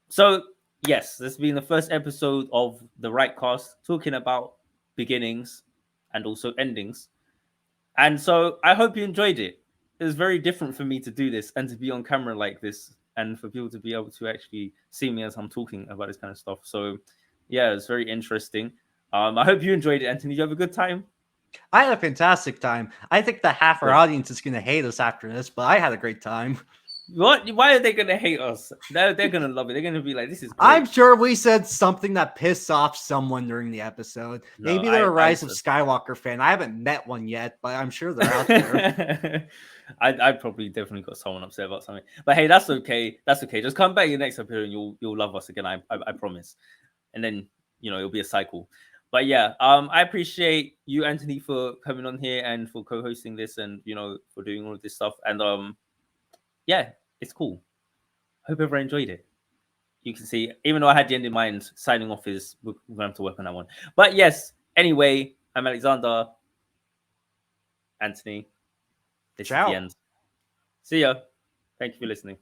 So, yes, this has been the first episode of the Right Cast, talking about beginnings and also endings. And so I hope you enjoyed it. It was very different for me to do this and to be on camera like this, and for people to be able to actually see me as I'm talking about this kind of stuff. So yeah, it's very interesting. I hope you enjoyed it, Anthony. Did you have a good time? I had a fantastic time. I think that half our Good. audience is going to hate us after this, but I had a great time. What? Why are they gonna hate us? They're gonna love it. They're gonna be like, "This is great." I'm sure we said something that pissed off someone during the episode. No, Maybe they're a I Rise of Skywalker fan. I haven't met one yet, but I'm sure they're out there. I probably definitely got someone upset about something, but hey, that's okay. That's okay. Just come back in the next episode, and you'll love us again. I promise. And then it'll be a cycle. But yeah, I appreciate you, Anthony, for coming on here and for co-hosting this, and for doing all of this stuff. And yeah, it's cool. Hope everyone enjoyed it. You can see, even though I had the end in mind, signing off is we're gonna have to work on that one. But yes, anyway, I'm Alexander. Anthony, this is the Ciao. end. See ya. Thank you for listening.